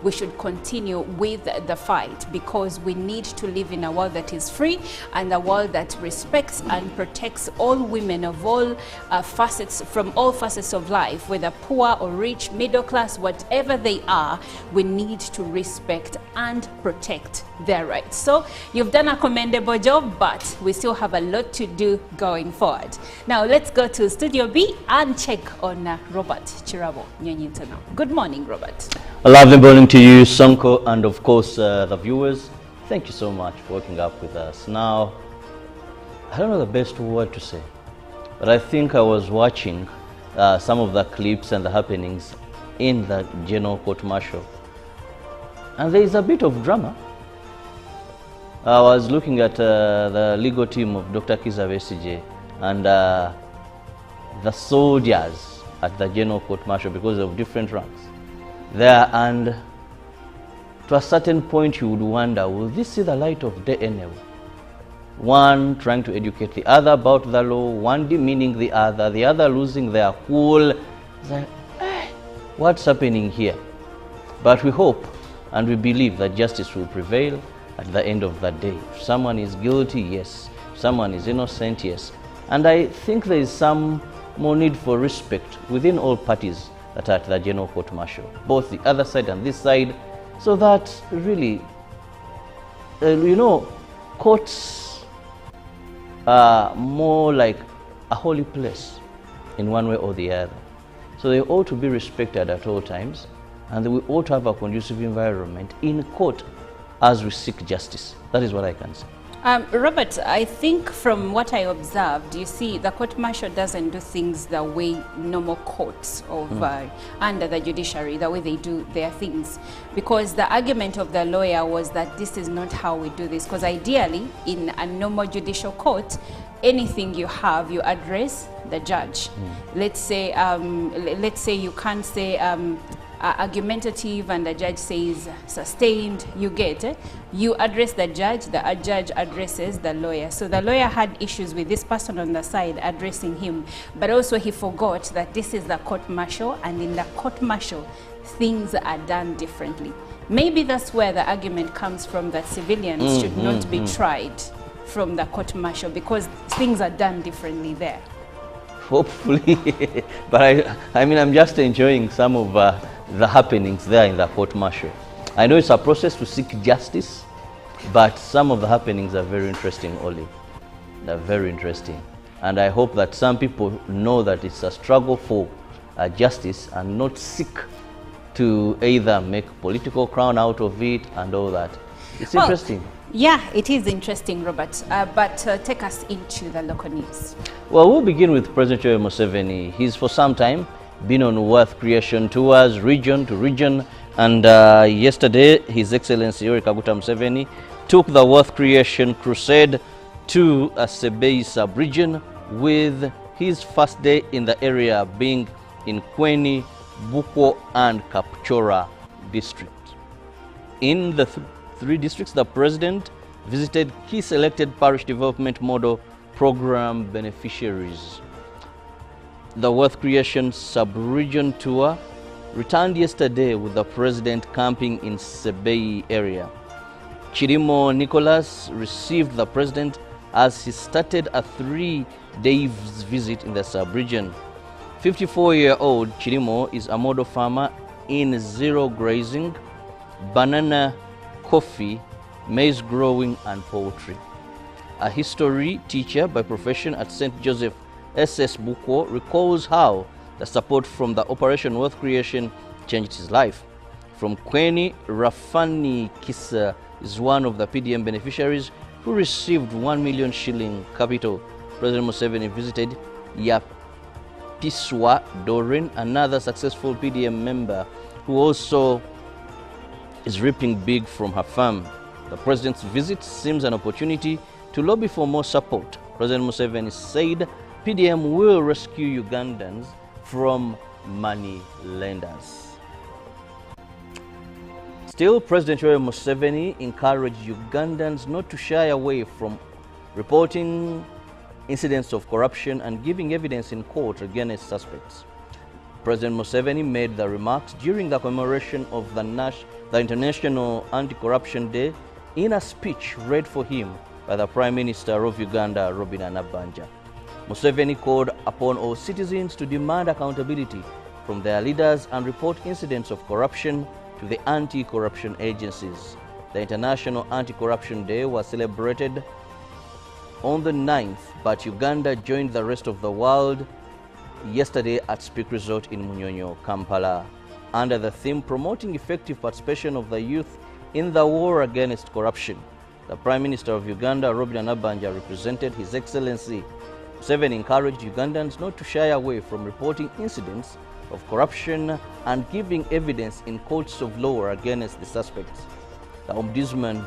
we should continue with the fight, because we need to live in a world that is free and a world that respects and protects all women of all facets, from all facets of life, whether poor or rich, middle class, whatever they are. We need to respect and protect their rights. So you've done a commendable job, but we still have a lot to do going forward. Now let's go to Studio B and check on Robert Chirabo Nyonyintano. Good morning, Robert. A lovely morning to you, Sonko, and of course the viewers. Thank you so much for waking up with us. Now, I don't know the best word to say, but I think I was watching some of the clips and the happenings in the General Court Martial, and there is a bit of drama. I was looking at the legal team of Dr. Kiza Besigye and the soldiers at the General Court Martial, because of different ranks there, and to a certain point you would wonder, will this see the light of day anyway? One trying to educate the other about the law, one demeaning the other losing their cool. It's like, what's happening here? But we hope and we believe that justice will prevail at the end of the day. If someone is guilty, yes. If someone is innocent, yes. And I think there is some more need for respect within all parties that are at the General Court Martial, both the other side and this side, so that really, courts are more like a holy place in one way or the other. So they ought to be respected at all times, and we ought to have a conducive environment in court as we seek justice. That is what I can say. Robert, I think from what I observed, you see, the court martial doesn't do things the way normal courts of under the judiciary, the way they do their things. Because the argument of the lawyer was that this is not how we do this. Because ideally, in a normal judicial court, anything you have, you address the judge. Let's say you can't say argumentative and the judge says sustained, you get it. You address the judge addresses the lawyer. So the lawyer had issues with this person on the side addressing him, but also he forgot that this is the court martial, and in the court martial things are done differently. Maybe that's where the argument comes from, that civilians should not be tried from the court martial, because things are done differently there. Hopefully. But I mean, I'm just enjoying some of the happenings there in the court martial. I know it's a process to seek justice, but some of the happenings are very interesting, Oli. They're very interesting. And I hope that some people know that it's a struggle for justice and not seek to either make political crown out of it and all that. It's interesting. Yeah, it is interesting, Robert. But take us into the local news. Well, we'll begin with President Yoweri Museveni. He's for some time been on wealth creation tours, region to region, and yesterday His Excellency Yoweri Kaguta Museveni took the wealth creation crusade to a Sebei sub-region, with his first day in the area being in Kweni, Bukwo and Kapchora district. In the three districts, the president visited key selected parish development model program beneficiaries. The wealth creation sub-region tour returned yesterday with the president camping in Sebei area. Chirimo Nicholas received the president as he started a 3-day visit in the sub-region. 54-year-old Chirimo is a model farmer in zero grazing, banana, coffee, maize growing and poultry. A history teacher by profession at St. Joseph SS Bukwo recalls how the support from the Operation Wealth Creation changed his life. From Kweni, Rafani Kisa is one of the PDM beneficiaries who received 1 million shilling capital. President Museveni visited Yapiswa Dorin, another successful PDM member who also is reaping big from her farm. The president's visit seems an opportunity to lobby for more support. President Museveni said PDM will rescue Ugandans from money lenders. Still, President Yoweri Museveni encouraged Ugandans not to shy away from reporting incidents of corruption and giving evidence in court against suspects. President Museveni made the remarks during the commemoration of the International Anti-Corruption Day in a speech read for him by the Prime Minister of Uganda, Robert Nabanja. Museveni called upon all citizens to demand accountability from their leaders and report incidents of corruption to the anti-corruption agencies. The International Anti-Corruption Day was celebrated on the 9th, but Uganda joined the rest of the world yesterday at Speak Resort in Munyonyo, Kampala, under the theme Promoting Effective Participation of the Youth in the War Against Corruption. The Prime Minister of Uganda, Robert Nabanja, represented His Excellency. Museveni encouraged Ugandans not to shy away from reporting incidents of corruption and giving evidence in courts of law against the suspects. The Ombudsman,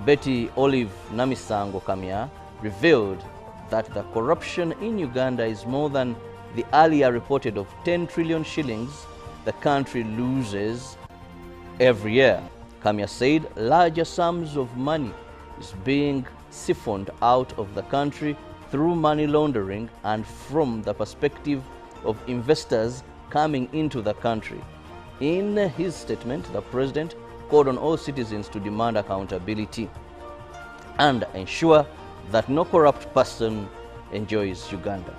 Betty Olive Namisango Kamya, revealed that the corruption in Uganda is more than the earlier reported of 10 trillion shillings the country loses every year. Kamya said larger sums of money is being siphoned out of the country through money laundering and from the perspective of investors coming into the country. In his statement, the president called on all citizens to demand accountability and ensure that no corrupt person enjoys Uganda.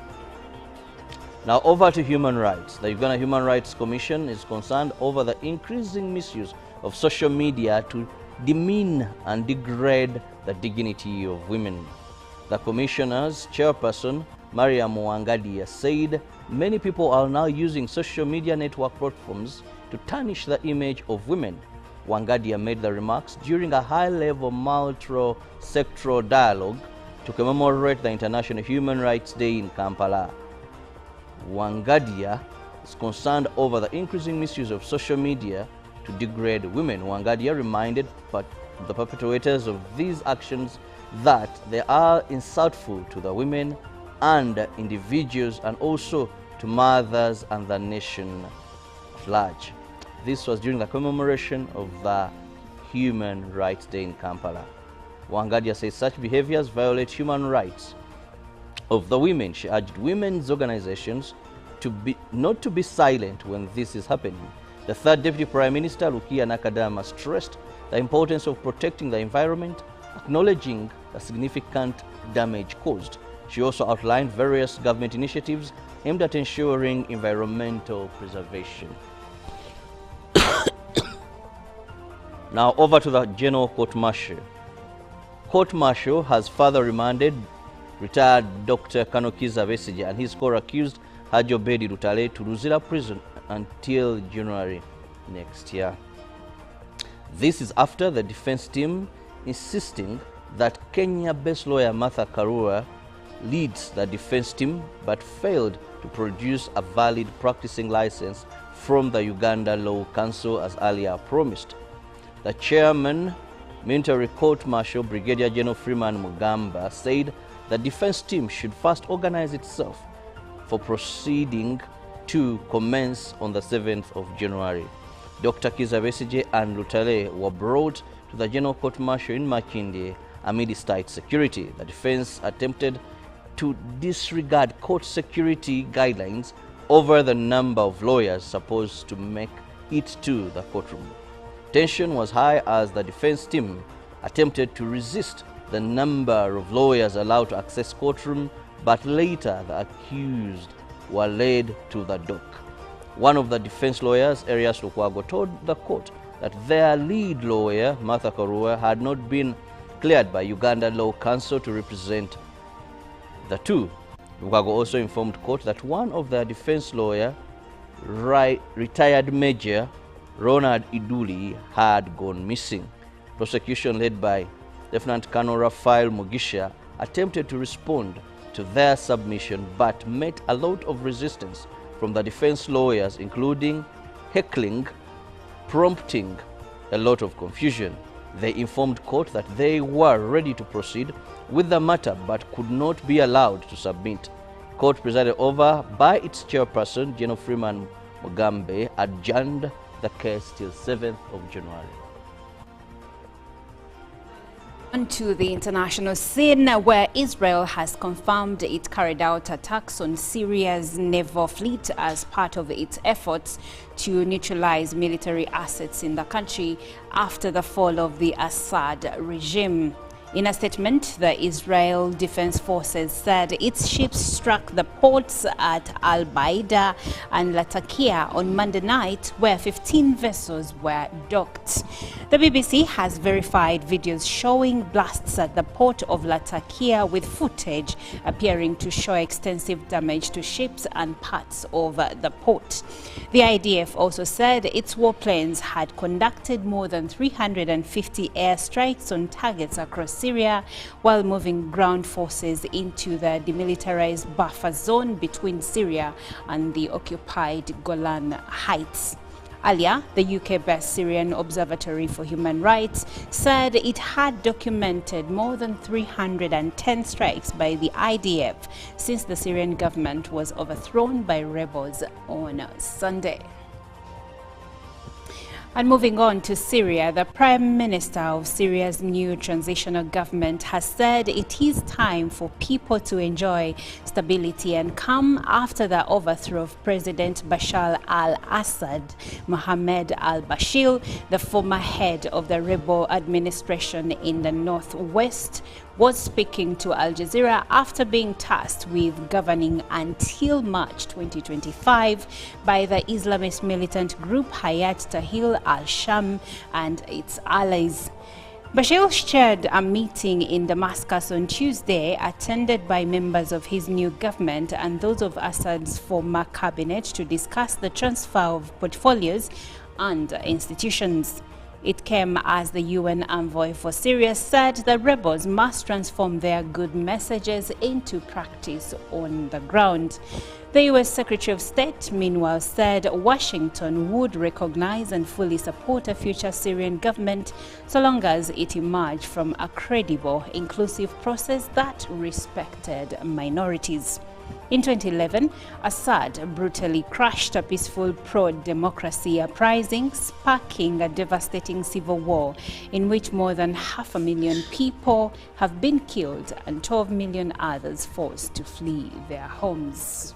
Now over to human rights. The Uganda Human Rights Commission is concerned over the increasing misuse of social media to demean and degrade the dignity of women. The commissioner's chairperson, Mariam Wangadia, said many people are now using social media network platforms to tarnish the image of women. Wangadia made the remarks during a high-level multi-sectoral dialogue to commemorate the International Human Rights Day in Kampala. Wangadia is concerned over the increasing misuse of social media to degrade women. Wangadia reminded the perpetrators of these actions that they are insultful to the women and individuals and also to mothers and the nation at large. This was during the commemoration of the Human Rights Day in Kampala. Wangadia says such behaviors violate human rights of the women. She urged women's organizations not to be silent when this is happening. The third Deputy Prime Minister, Lukia Nakadama, stressed the importance of protecting the environment, acknowledging the significant damage caused. She also outlined various government initiatives aimed at ensuring environmental preservation. Now over to the General Court-Martial. Court-Martial has further remanded retired Dr. Kanokiza Besigye and his co-accused Haji Obedi Lutale to Luzira prison until January next year. This is after the defense team insisting that Kenya-based lawyer Martha Karua leads the defense team but failed to produce a valid practicing license from the Uganda Law Council as earlier promised. The chairman, Military Court-Martial Brigadier General Freeman Mugamba, said the defense team should first organize itself for proceeding to commence on the 7th of January. Dr. Kiza Besigye and Lutale were brought to the General Court-Martial in Makindye amid tight security. The defense attempted to disregard court security guidelines over the number of lawyers supposed to make it to the courtroom. Tension was high as the defense team attempted to resist the number of lawyers allowed to access courtroom, but later the accused were led to the dock. One of the defense lawyers, Arias Lukwago, told the court that their lead lawyer, Martha Karua, had not been cleared by Uganda Law Council to represent the two. Lukwago also informed court that one of their defense lawyer, retired Major Ronald Iduli, had gone missing. Prosecution led by Lieutenant Colonel Raphael Mugisha attempted to respond to their submission but met a lot of resistance from the defense lawyers, including heckling, prompting a lot of confusion. They informed court that they were ready to proceed with the matter but could not be allowed to submit. Court presided over by its chairperson, General Freeman Mugambe, adjourned the case till 7th of January. To the international scene, where Israel has confirmed it carried out attacks on Syria's naval fleet as part of its efforts to neutralize military assets in the country after the fall of the Assad regime. In a statement, the Israel Defense Forces said its ships struck the ports at Al-Baida and Latakia on Monday night, where 15 vessels were docked. The BBC has verified videos showing blasts at the port of Latakia, with footage appearing to show extensive damage to ships and parts of the port. The IDF also said its warplanes had conducted more than 350 airstrikes on targets across Syria, while moving ground forces into the demilitarized buffer zone between Syria and the occupied Golan Heights. Earlier, the UK-based Syrian Observatory for Human Rights said it had documented more than 310 strikes by the IDF since the Syrian government was overthrown by rebels on Sunday. And moving on to Syria, the Prime Minister of Syria's new transitional government has said it is time for people to enjoy stability and calm after the overthrow of President Bashar al-Assad. Mohammed al-Bashir, the former head of the rebel administration in the northwest, was speaking to Al Jazeera after being tasked with governing until March 2025 by the Islamist militant group Hayat Tahrir al-Sham and its allies. Bashir chaired a meeting in Damascus on Tuesday, attended by members of his new government and those of Assad's former cabinet, to discuss the transfer of portfolios and institutions. It came as the UN envoy for Syria said the rebels must transform their good messages into practice on the ground. The US Secretary of State, meanwhile, said Washington would recognize and fully support a future Syrian government so long as it emerged from a credible, inclusive process that respected minorities. In 2011, Assad brutally crushed a peaceful pro-democracy uprising, sparking a devastating civil war in which more than 500,000 people have been killed and 12 million others forced to flee their homes.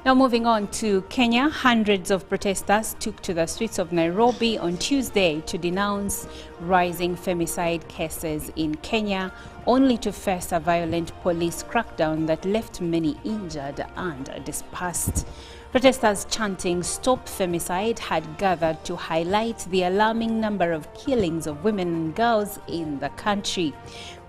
Now moving on to Kenya, hundreds of protesters took to the streets of Nairobi on Tuesday to denounce rising femicide cases in Kenya, only to face a violent police crackdown that left many injured and dispersed. Protesters chanting "Stop Femicide" had gathered to highlight the alarming number of killings of women and girls in the country.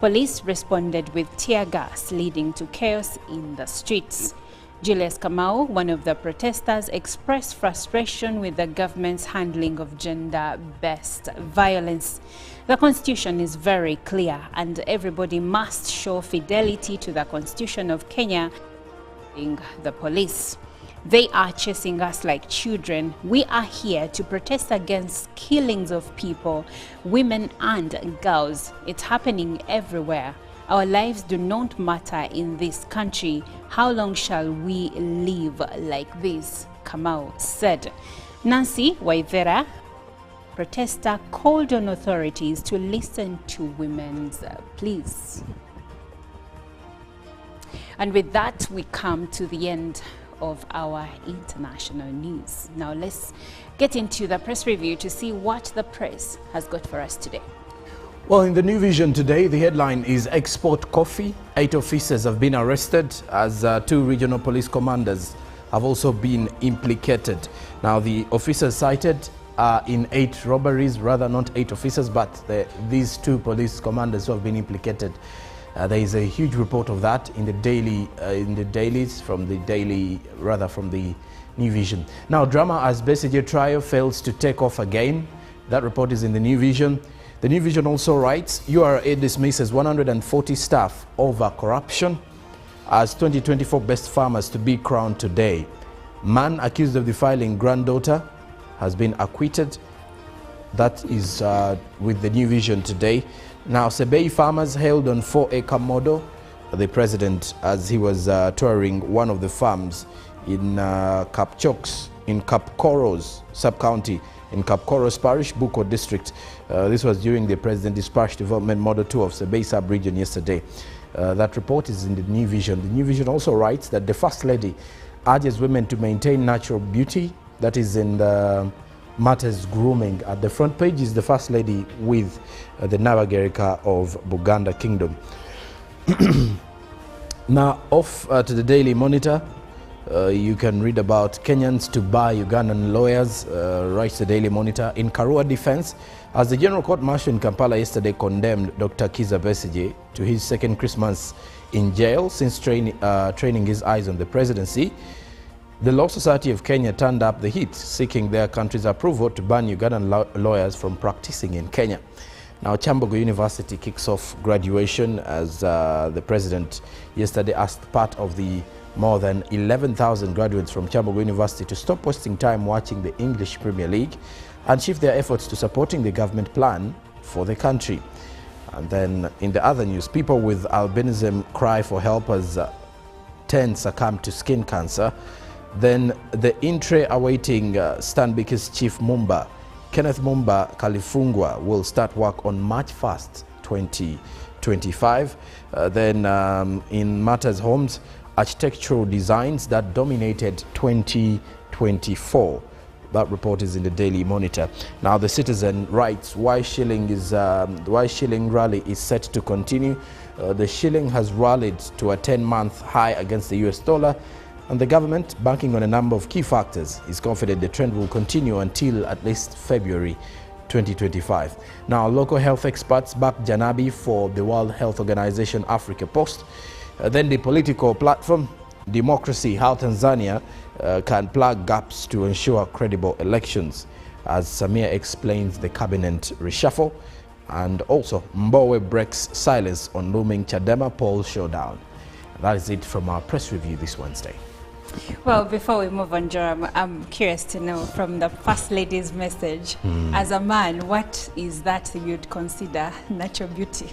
Police responded with tear gas, leading to chaos in the streets. Julius Kamau, one of the protesters, expressed frustration with the government's handling of gender-based violence. The Constitution is very clear, and everybody must show fidelity to the Constitution of Kenya, including the police. They are chasing us like children. We are here to protest against killings of people, women and girls. It's happening everywhere. Our lives do not matter in this country. How long shall we live like this? Kamau said. Nancy Waithera, protester, called on authorities to listen to women's pleas. And with that, we come to the end of our international news. Now let's get into the press review to see what the press has got for us today. Well, in the New Vision today, the headline is Export Coffee. 8 officers have been arrested as 2 regional police commanders have also been implicated. Now, the officers cited are in 8 robberies, rather not 8 officers, but these 2 police commanders who have been implicated. There is a huge report of that in the dailies from the New Vision. Now, drama as Besigye trial fails to take off again. That report is in the New Vision. The New Vision also writes, URA dismisses 140 staff over corruption as 2024 best farmers to be crowned today. Man accused of defiling granddaughter has been acquitted. That is with the New Vision today. Now, Sebei farmers held on 4-acre model. The president, as he was touring one of the farms in Kapchoks, in Kapkoros sub-county, in Kapkoros Parish, Buko District. This was during the President's Parish Development Model 2 of Sebei Sub-Region yesterday. That report is in the New Vision. The New Vision also writes that the First Lady urges women to maintain natural beauty. That is in the matters grooming. At the front page is the First Lady with the Nabagereka of Buganda Kingdom. Now off to the Daily Monitor. You can read about Kenyans to buy Ugandan lawyers, writes the Daily Monitor. In Karua defense, as the General Court Martial in Kampala yesterday condemned Dr. Kizza Besigye to his second Christmas in jail since training his eyes on the presidency, the Law Society of Kenya turned up the heat, seeking their country's approval to ban Ugandan lawyers from practicing in Kenya. Now, Chambogo University kicks off graduation as the president yesterday asked part of the more than 11,000 graduates from Chambogo University to stop wasting time watching the English Premier League and shift their efforts to supporting the government plan for the country. And then in the other news, people with albinism cry for help as 10 succumb to skin cancer. Then the in-tray awaiting Stanbic's chief Mumba, Kenneth Mumba Kalifungwa, will start work on March 1st, 2025. Then in Matters Homes, architectural designs that dominated 2024. That report is in the Daily Monitor. Now the Citizen writes why shilling rally is set to continue. The shilling has rallied to a 10-month high against the US dollar, and the government, banking on a number of key factors, is confident the trend will continue until at least February 2025. Now, local health experts back Janabi for the World Health Organization Africa Post. Then the political platform, Democracy, how Tanzania can plug gaps to ensure credible elections, as Samia explains the cabinet reshuffle. And also, Mbowe breaks silence on looming Chadema poll showdown. That is it from our press review this Wednesday. Well, before we move on, Joram, I'm curious to know from the First Lady's message, as a man, what is that you'd consider natural beauty?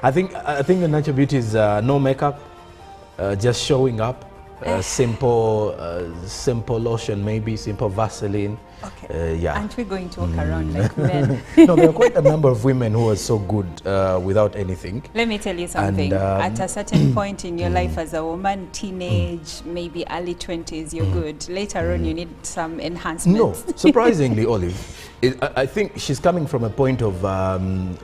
I think the natural beauty is no makeup, just showing up, simple lotion, maybe simple Vaseline. Okay. Yeah. Aren't we going to walk around like men? No, there are quite a number of women who are so good without anything. Let me tell you something. At a certain point in your life as a woman, teenage, maybe early 20s, you're good. Later on, you need some enhancements. No, surprisingly, Olive, I think she's coming from a point of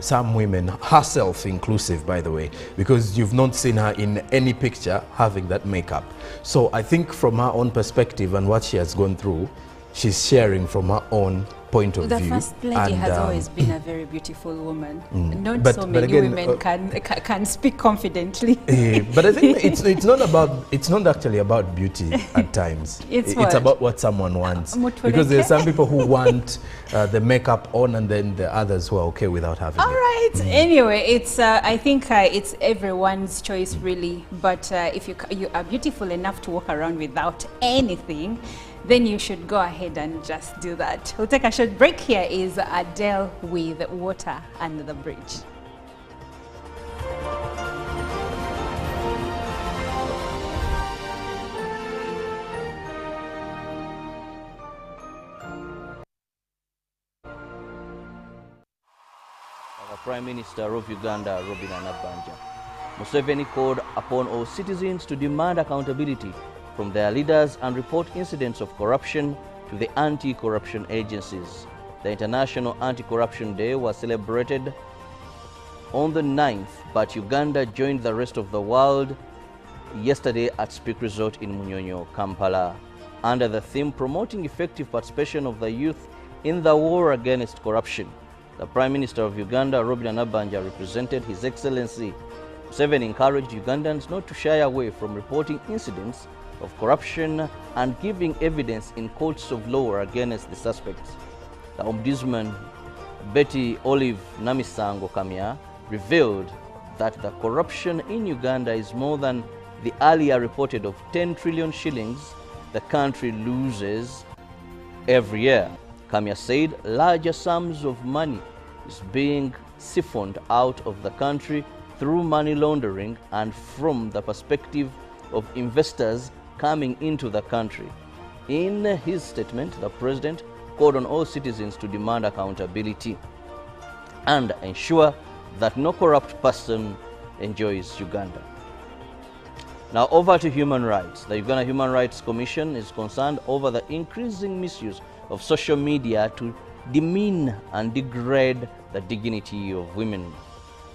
some women, herself inclusive, by the way, because you've not seen her in any picture having that makeup. So I think from her own perspective and what she has gone through, she's sharing from her own point of view. The First Lady has always been a very beautiful woman. Not but so many again, women can speak confidently. But I think it's not actually about beauty at times. It's about what someone wants. Because there's some people who want the makeup on, and then the others who are okay without having All it. right. Anyway, it's I think it's everyone's choice really. But if you are beautiful enough to walk around without anything, then you should go ahead and just do that. We'll take a short break. Here is Adele with Water Under the Bridge. The Prime Minister of Uganda, Robin Anabanja. Museveni called upon all citizens to demand accountability from their leaders and report incidents of corruption to the anti-corruption agencies. The International Anti-Corruption Day was celebrated on the 9th, but Uganda joined the rest of the world yesterday at Speak Resort in Munyonyo, Kampala, under the theme Promoting Effective Participation of the Youth in the War Against Corruption. The Prime Minister of Uganda, Robin Anabanja, represented His Excellency. Museveni encouraged Ugandans not to shy away from reporting incidents of corruption and giving evidence in courts of law against the suspects. The Ombudsman, Betty Olive Namisango Kamya, revealed that the corruption in Uganda is more than the earlier reported of 10 trillion shillings the country loses every year. Kamya said larger sums of money is being siphoned out of the country through money laundering and from the perspective of investors coming into the country. In his statement, the president called on all citizens to demand accountability and ensure that no corrupt person enjoys Uganda. Now over to human rights. The Uganda Human Rights Commission is concerned over the increasing misuse of social media to demean and degrade the dignity of women.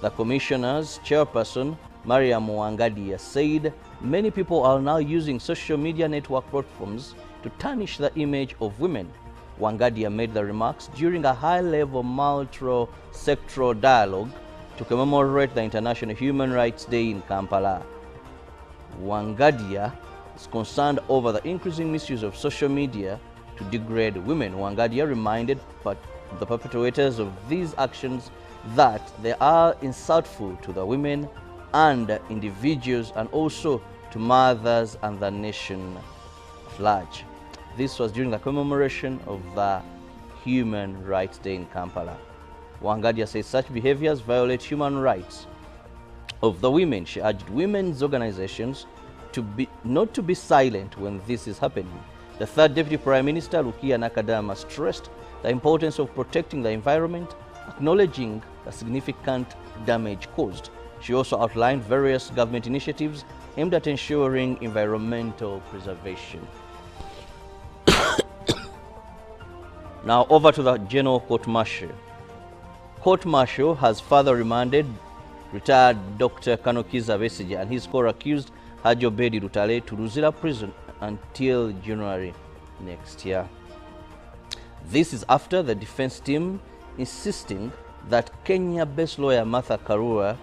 The Commissioner's chairperson, Mariam Wangadia, said many people are now using social media network platforms to tarnish the image of women. Wangadia made the remarks during a high-level multi-sectoral dialogue to commemorate the International Human Rights Day in Kampala. Wangadia is concerned over the increasing misuse of social media to degrade women. Wangadia reminded the perpetrators of these actions that they are insultful to the women and individuals and also to mothers and the nation at large. This was during the commemoration of the Human Rights Day in Kampala. Wangadia says such behaviors violate human rights of the women. She urged women's organizations not to be silent when this is happening. The third Deputy Prime Minister, Lukia Nakadama, stressed the importance of protecting the environment, acknowledging the significant damage caused. She also outlined various government initiatives aimed at ensuring environmental preservation. Now over to the General Court-Martial. Court-Martial has further remanded retired Dr. Kanokiza Besigye and his co-accused Haji Obedi Lutale to Luzira prison until January next year. This is after the defense team insisting that Kenya-based lawyer Martha Karua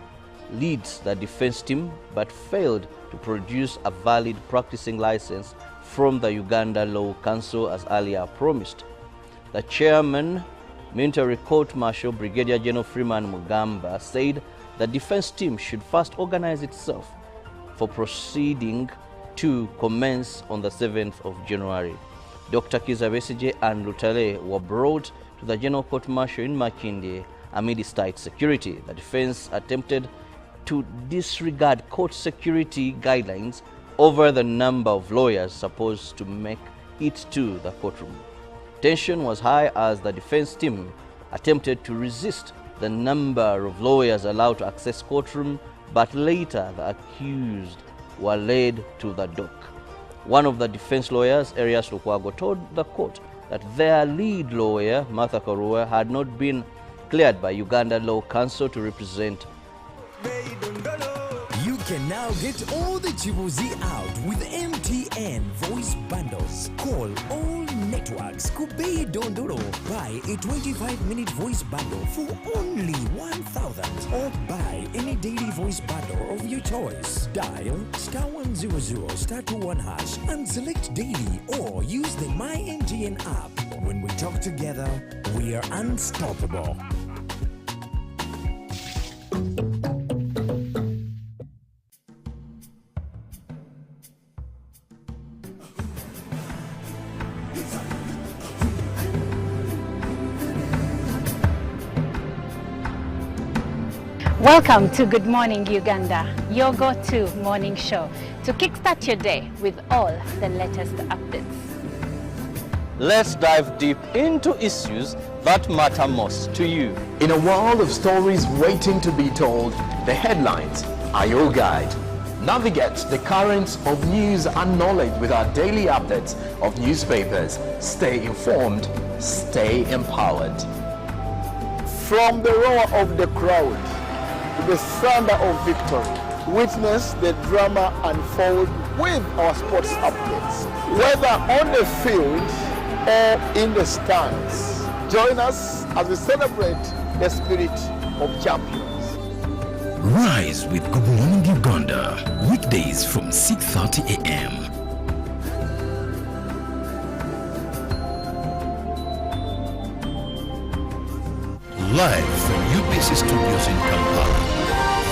leads the defense team but failed to produce a valid practicing license from the Uganda Law Council as earlier promised. The chairman, Military Court-Martial Brigadier General Freeman Mugamba, said the defense team should first organize itself for proceeding to commence on the 7th of January. Dr. Kiza Besigye and Lutale were brought to the General Court-Martial in Makindye amid tight security. The defense attempted to disregard court security guidelines over the number of lawyers supposed to make it to the courtroom. Tension was high as the defense team attempted to resist the number of lawyers allowed to access courtroom, but later the accused were led to the dock. One of the defense lawyers, Arias Lukwago, told the court that their lead lawyer, Martha Karua, had not been cleared by Uganda Law Council to represent. You can now get all the Chibuzi out with MTN voice bundles. Call all networks. Kubei Dondoro. Buy a 25-minute voice bundle for only 1,000 or buy any daily voice bundle of your choice. Dial *100 *21 hash and select daily or use the My MTN app. When we talk together, we are unstoppable. Welcome to Good Morning Uganda, your go-to morning show to kickstart your day with all the latest updates. Let's dive deep into issues that matter most to you. In a world of stories waiting to be told, the headlines are your guide. Navigate the currents of news and knowledge with our daily updates of newspapers. Stay informed, stay empowered. From the roar of the crowd to the thunder of victory, witness the drama unfold with our sports updates. Whether on the field or in the stands, join us as we celebrate the spirit of champions. Rise with Good Morning Uganda, weekdays from 6:30 a.m. Live from UBC Studios in Kampala,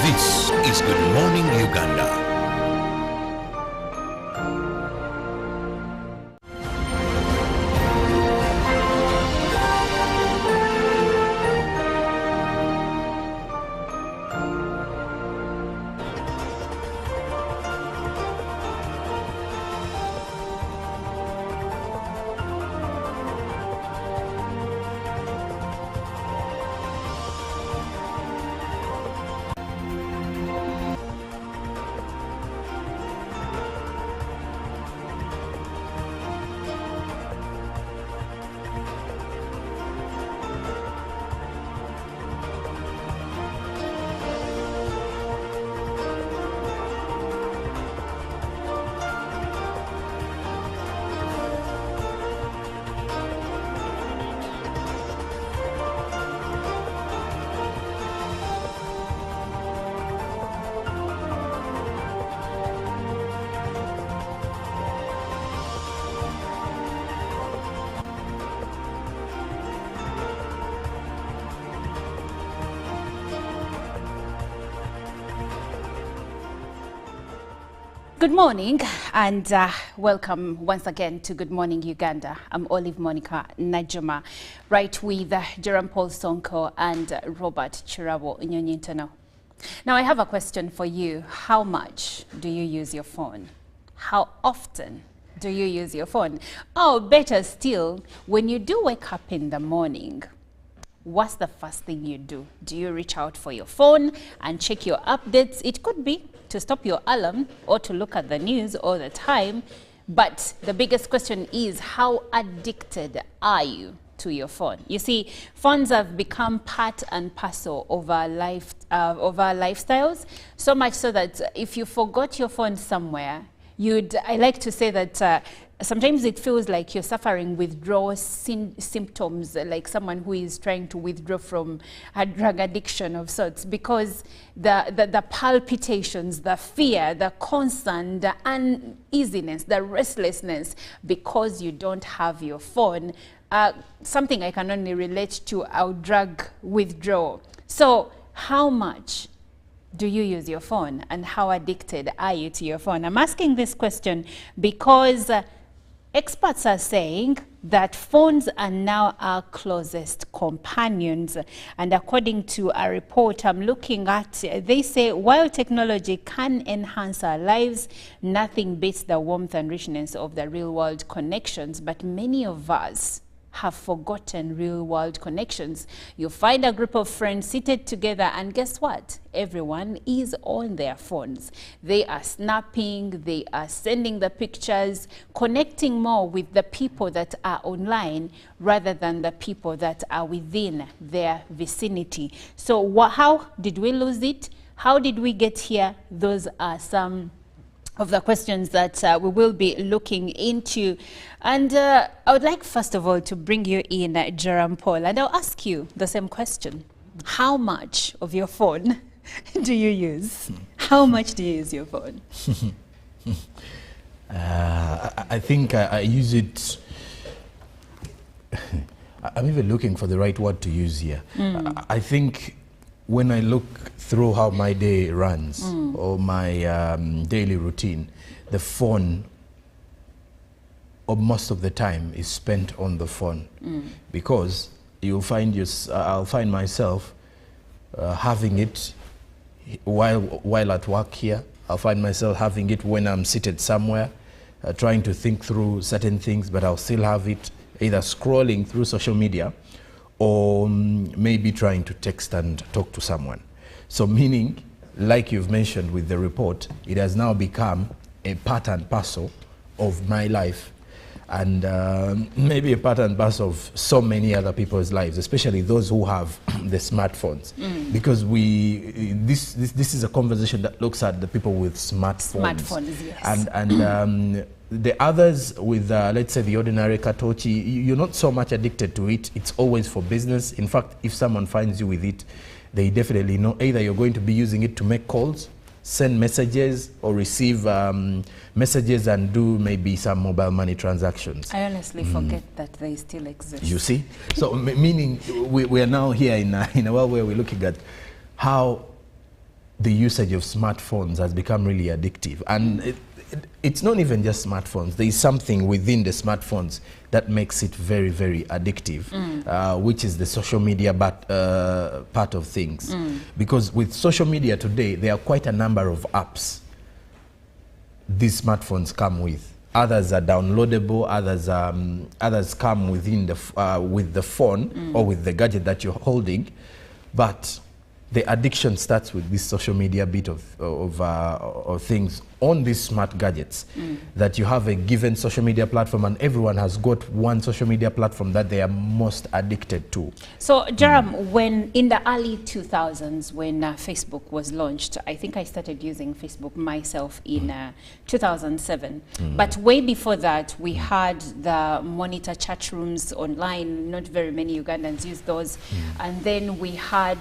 this is Good Morning Uganda. Good morning and welcome once again to Good Morning Uganda. I'm Olive Monica Najuma, right with Jerome Paul Sonko and Robert Chirabo Nyonyintano. Now I have a question for you. How much do you use your phone? How often do you use your phone? Oh, better still, when you do wake up in the morning, what's the first thing you do? Do you reach out for your phone and check your updates? It could be to stop your alarm or to look at the news all the time. But the biggest question is, how addicted are you to your phone? You see, phones have become part and parcel of our lifestyles, so much so that if you forgot your phone somewhere, I like to say that sometimes it feels like you're suffering withdrawal symptoms, like someone who is trying to withdraw from a drug addiction of sorts, because the palpitations, the fear, the concern, the uneasiness, the restlessness, because you don't have your phone, something I can only relate to our drug withdrawal. So how much do you use your phone and how addicted are you to your phone? I'm asking this question because experts are saying that phones are now our closest companions. And according to a report I'm looking at, they say while technology can enhance our lives, nothing beats the warmth and richness of the real world connections. But many of us have forgotten real-world connections. You find a group of friends seated together and guess what? Everyone is on their phones. They are snapping, they are sending the pictures, connecting more with the people that are online rather than the people that are within their vicinity. So how did we lose it? How did we get here? Those are some of the questions that we will be looking into. And I would like, first of all, to bring you in, Jerome Paul, and I'll ask you the same question. How much of your phone do you use? How much do you use your phone? I think I use it. I'm even looking for the right word to use here. I think when I look through how my day runs or my daily routine, the phone, or most of the time, is spent on the phone because you'll find I'll find myself having it while at work here. I'll find myself having it when I'm seated somewhere, trying to think through certain things, but I'll still have it either scrolling through social media or maybe trying to text and talk to someone. So meaning, like you've mentioned with the report, it has now become a part and parcel of my life and maybe a part and parcel of so many other people's lives, especially those who have the smartphones. Because this is a conversation that looks at the people with smartphones. Smartphones, yes. And the others with, let's say, the ordinary katochi, you're not so much addicted to it. It's always for business. In fact, if someone finds you with it, they definitely know either you're going to be using it to make calls, send messages, or receive messages and do maybe some mobile money transactions. I honestly forget that they still exist. You see? So meaning we are now here in a world where we're looking at how the usage of smartphones has become really addictive. And it's not even just smartphones. There is something within the smartphones that makes it very, very addictive, which is the social media part of things. Because with social media today, there are quite a number of apps these smartphones come with. Others are downloadable, others come within with the phone or with the gadget that you're holding. But the addiction starts with this social media bit of things on these smart gadgets, that you have a given social media platform and everyone has got one social media platform that they are most addicted to. So Jerome, when in the early 2000s, when Facebook was launched, I think I started using Facebook myself in 2007. But way before that, we had the monitor chat rooms online. Not very many Ugandans used those. And then we had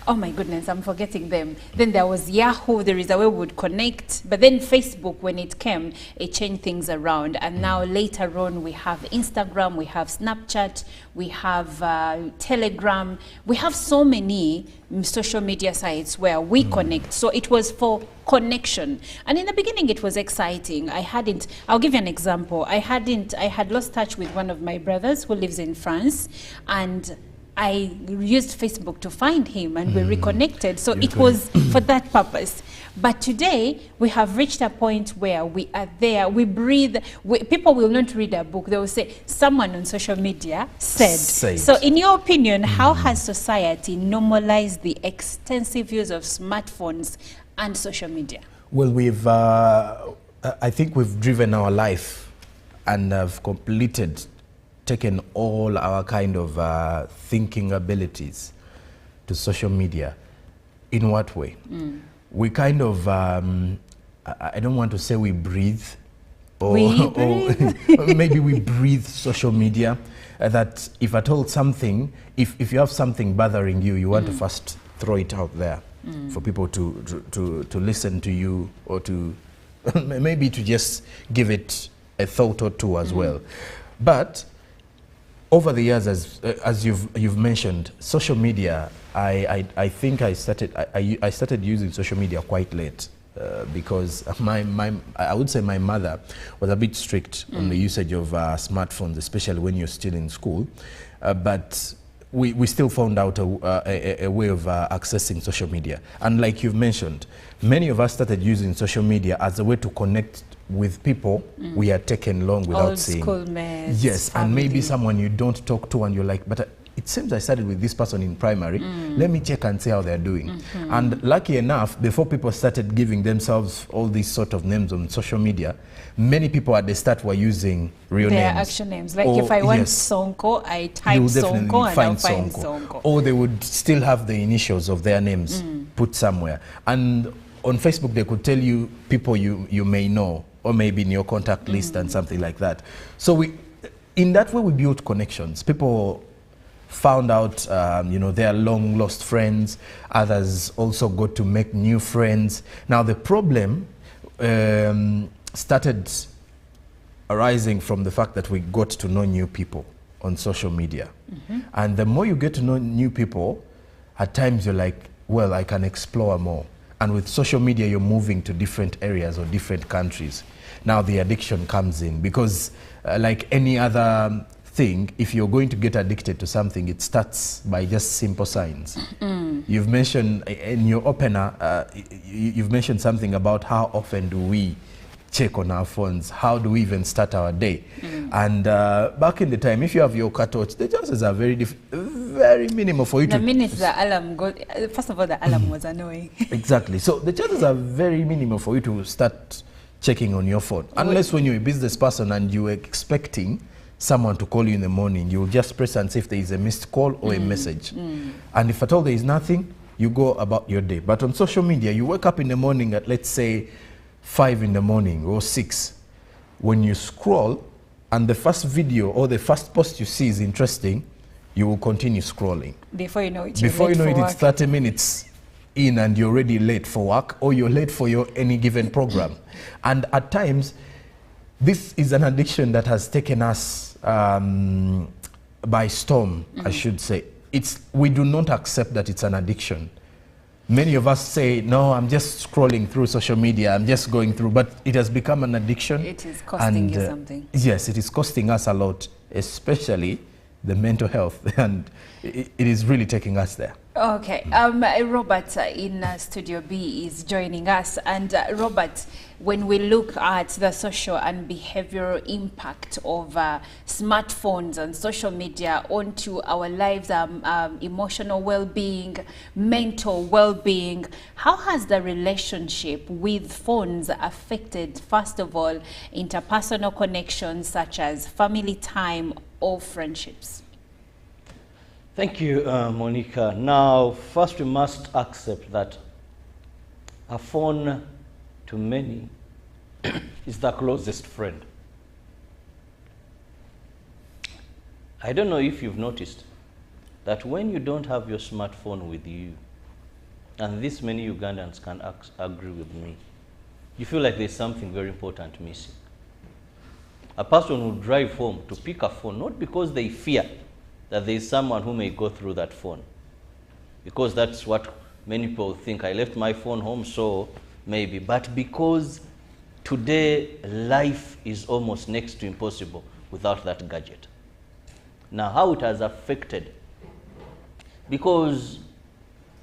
Oh my goodness, I'm forgetting them. Then there was Yahoo, there is a way we would connect. But then Facebook, when it came, it changed things around. And now later on, we have Instagram, we have Snapchat, we have Telegram. We have so many social media sites where we connect. So it was for connection. And in the beginning, it was exciting. I'll give you an example. I had lost touch with one of my brothers who lives in France. And I used Facebook to find him and we reconnected. So it was for that purpose. But today, we have reached a point where we are there, we breathe. People will not read a book. They will say, someone on social media said. So in your opinion, how has society normalized the extensive use of smartphones and social media? Well, I think we've driven our life and have taken all our kind of thinking abilities to social media. In what way? We kind of, I don't want to say we breathe, or maybe we breathe social media, that if at all something, if you have something bothering you, you want to first throw it out there for people to listen to you, or to maybe to just give it a thought or two as well. But over the years, as you've mentioned, social media, I think I started using social media quite late because I would say my mother was a bit strict on the usage of smartphones, especially when you're still in school. But we still found out a way of accessing social media. And like you've mentioned, many of us started using social media as a way to connect with people we had taken long without seeing. Old schoolmates. Yes, family. And maybe someone you don't talk to and you're like, but it seems I started with this person in primary. Let me check and see how they're doing. And lucky enough, before people started giving themselves all these sort of names on social media, many people at the start were using real names. Their actual names. Like if I want Sonko, I type Sonko and I'll find Sonko. Or they would still have the initials of their names put somewhere. And on Facebook, they could tell you people you may know, or maybe in your contact list and something like that. So in that way, we built connections. People found out, their long lost friends. Others also got to make new friends. Now the problem started arising from the fact that we got to know new people on social media. And the more you get to know new people, at times you're like, well, I can explore more. And with social media, you're moving to different areas or different countries. Now the addiction comes in because like any other thing, if you're going to get addicted to something, it starts by just simple signs. You've mentioned in your opener, you've mentioned something about how often do we check on our phones, how do we even start our day? And back in the time, if you have your car torch, the chances are very minimal for you to... The minute the alarm goes, first of all, the alarm was annoying. Exactly. So the chances are very minimal for you to start checking on your phone. Unless when you're a business person and you're expecting someone to call you in the morning, you'll just press and see if there is a missed call or a message. And if at all there is nothing, you go about your day. But on social media, you wake up in the morning at, let's say, 5 in the morning or 6. When you scroll and the first video or the first post you see is interesting, you will continue scrolling. Before you know it, it's 30 minutes in and you're already late for work, or you're late for your any given program. And at times, this is an addiction that has taken us by storm, I should say. We do not accept that it's an addiction. Many of us say, no, I'm just scrolling through social media, I'm just going through, but it has become an addiction. It is costing you something. Yes, it is costing us a lot, especially the mental health, and it is really taking us there. Okay, Robert in Studio B is joining us. And Robert, when we look at the social and behavioral impact of smartphones and social media onto our lives, emotional well-being, mental well-being, how has the relationship with phones affected, first of all, interpersonal connections such as family time or friendships? Thank you, Monica. Now, first we must accept that a phone to many is the closest friend. I don't know if you've noticed that when you don't have your smartphone with you, and this many Ugandans can agree with me, you feel like there's something very important missing. A person will drive home to pick a phone, not because they fear that there is someone who may go through that phone, because that's what many people think, I left my phone home, so maybe, but because today life is almost next to impossible without that gadget. Now, how it has affected, because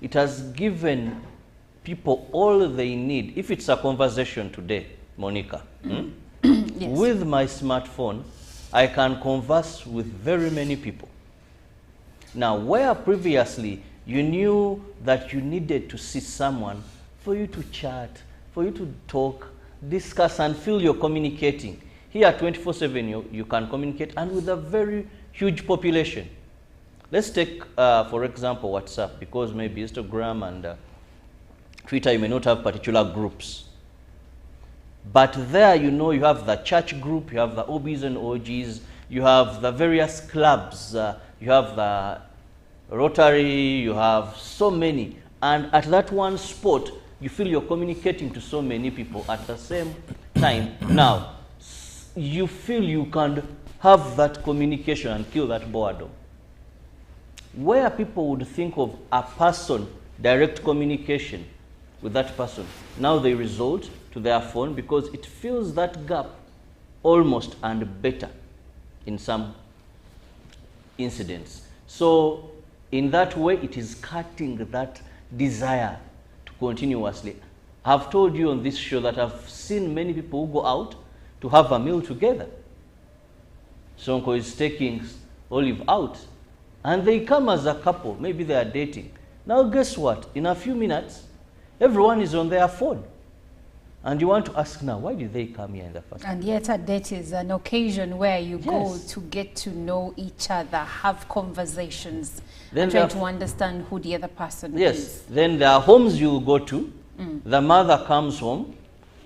it has given people all they need. If it's a conversation today, Monica, Yes. with my smartphone, I can converse with very many people. Now, where previously you knew that you needed to see someone for you to chat, for you to talk, discuss, and feel you're communicating. Here, 24/7, you can communicate, and with a very huge population. Let's take, for example, WhatsApp, because maybe Instagram and Twitter, you may not have particular groups. But there, you know, you have the church group, you have the OBs and OGs, you have the various clubs, you have the Rotary, you have so many. And at that one spot, you feel you're communicating to so many people at the same time. Now, you feel you can have that communication and kill that boredom. Where people would think of a person, direct communication with that person, now they resort to their phone because it fills that gap almost and better in some incidents. So in that way, it is cutting that desire to continuously. I've told you on this show that I've seen many people who go out to have a meal together. Sonko is taking Olive out, and they come as a couple, maybe they are dating. Now guess what? In a few minutes, everyone is on their phone. And you want to ask now, why did they come here in the first place? And yet a date is an occasion where you go Yes. to get to know each other, have conversations, Then and try there to understand who the other person Yes, is. then there are homes you'll go to, the mother comes home,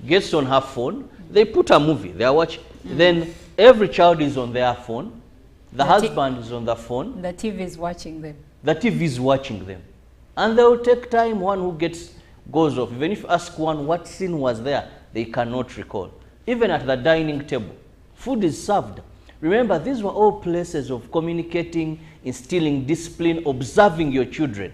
gets on her phone, they put a movie, they are watching. Then every child is on their phone, the husband is on the phone, The TV is watching them. the TV is watching them. And they will take time, one who goes off. Even if you ask one what scene was there, they cannot recall. Even at the dining table, food is served. Remember, these were all places of communicating, instilling discipline, observing your children.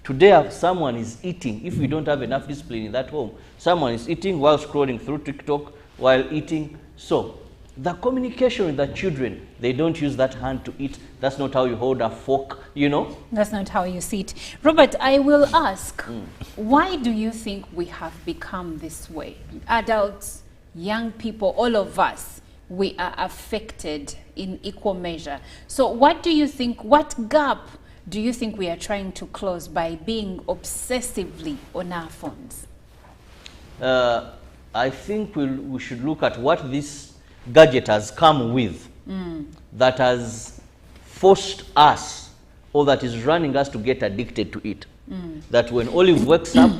Today, someone is eating. If we don't have enough discipline in that home, someone is eating while scrolling through TikTok while eating. So, the communication with the children, they don't use that hand to eat. That's not how you hold a fork, you know. That's not how you see it. Robert, I will ask, why do you think we have become this way? Adults, young people, all of us, we are affected in equal measure. So what do you think, what gap do you think we are trying to close by being obsessively on our phones? I think we should look at what this gadget has come with that has forced us, or that is running us to get addicted to it. That when Olive wakes up,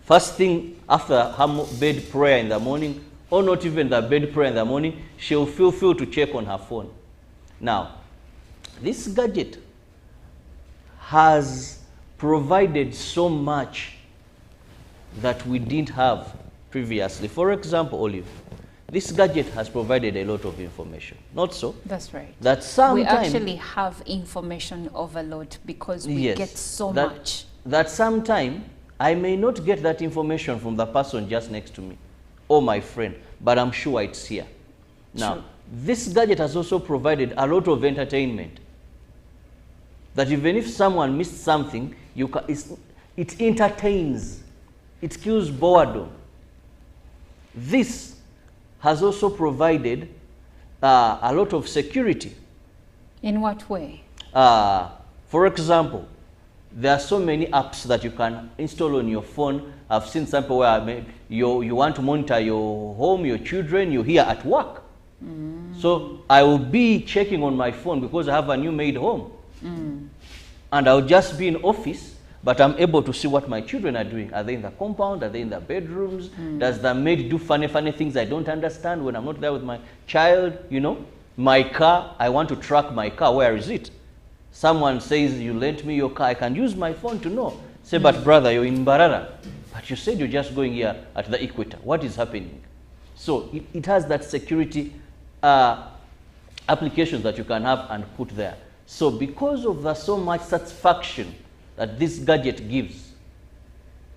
first thing after her bed prayer in the morning, or not even the bed prayer in the morning, she'll feel to check on her phone. Now, this gadget has provided so much that we didn't have previously. For example, Olive, this gadget has provided a lot of information. Not so? That's right. That sometimes we actually have information overload because we get so much. That sometime I may not get that information from the person just next to me or my friend, but I'm sure it's here. Now, this gadget has also provided a lot of entertainment. That even if someone missed something, it entertains. It kills boredom. This has also provided a lot of security. In what way? For example, there are so many apps that you can install on your phone. I've seen some people where you want to monitor your home, your children, you're here at work. So I will be checking on my phone because I have a new made home. And I'll just be in office, but I'm able to see what my children are doing. Are they in the compound? Are they in the bedrooms? Does the maid do funny things I don't understand when I'm not there with my child? You know, my car, I want to track my car. Where is it? Someone says, you lent me your car. I can use my phone to know. Say, but brother, you're in Mbarara, but you said you're just going here at the equator. What is happening? So it has that security applications that you can have and put there. So because of the so much satisfaction that this gadget gives,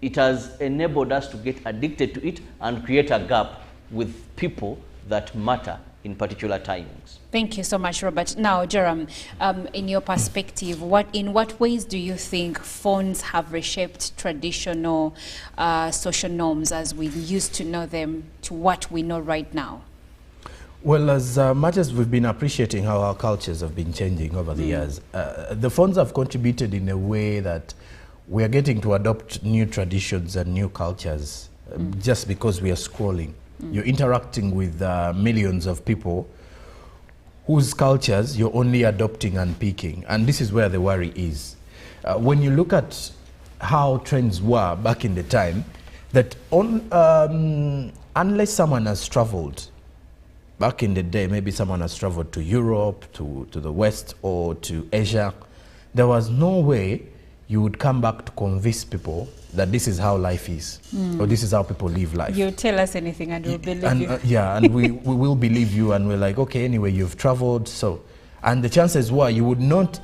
it has enabled us to get addicted to it and create a gap with people that matter in particular timings. Thank you so much, Robert. Now, Jerome, in your perspective, in what ways do you think phones have reshaped traditional social norms as we used to know them to what we know right now? Well, as much as we've been appreciating how our cultures have been changing over the years, the phones have contributed in a way that we are getting to adopt new traditions and new cultures just because we are scrolling. You're interacting with millions of people whose cultures you're only adopting and picking. And this is where the worry is. When you look at how trends were back in the time, that unless someone has traveled, back in the day, maybe someone has traveled to Europe, to the West, or to Asia, there was no way you would come back to convince people that this is how life is, or this is how people live life. You tell us anything and we'll believe you. Yeah, and we will believe you, and we're like, okay, anyway, you've traveled, so. And the chances were you would not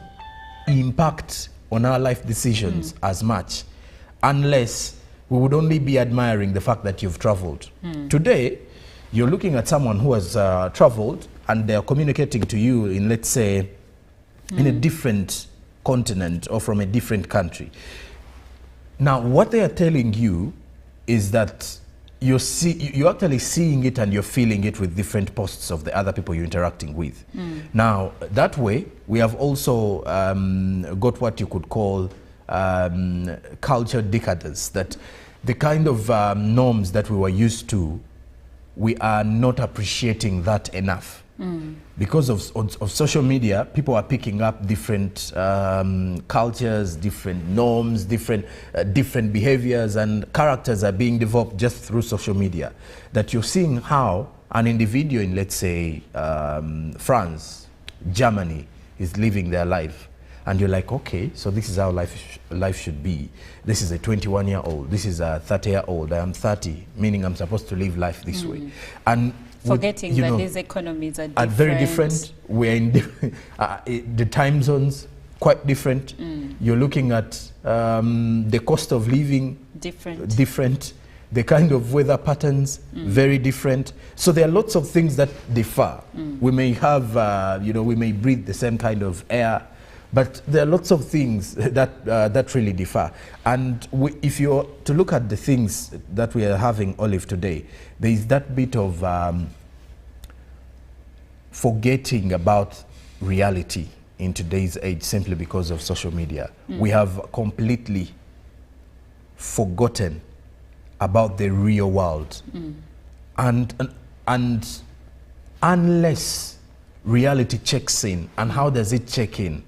impact on our life decisions as much unless we would only be admiring the fact that you've traveled. Today, you're looking at someone who has traveled and they're communicating to you in, let's say, in a different continent or from a different country. Now, what they are telling you is that you're actually seeing it and you're feeling it with different posts of the other people you're interacting with. Now, that way, we have also got what you could call culture decadence, that the kind of norms that we were used to, we are not appreciating that enough. Because of social media, people are picking up different cultures, different norms, different behaviors, and characters are being developed just through social media. That you're seeing how an individual in, let's say, France, Germany, is living their life. And you're like, okay, so this is how life should be. This is a 21-year-old. This is a 30-year-old. I am 30, meaning I'm supposed to live life this way. And forgetting that these economies are different. Are very different. We're in the time zones quite different. You're looking at the cost of living different. The kind of weather patterns very different. So there are lots of things that differ. We may have, we may breathe the same kind of air, but there are lots of things that really differ. And if you're to look at the things that we are having, Olive, today, there is that bit of forgetting about reality in today's age simply because of social media. We have completely forgotten about the real world. And unless reality checks in, and how does it check in?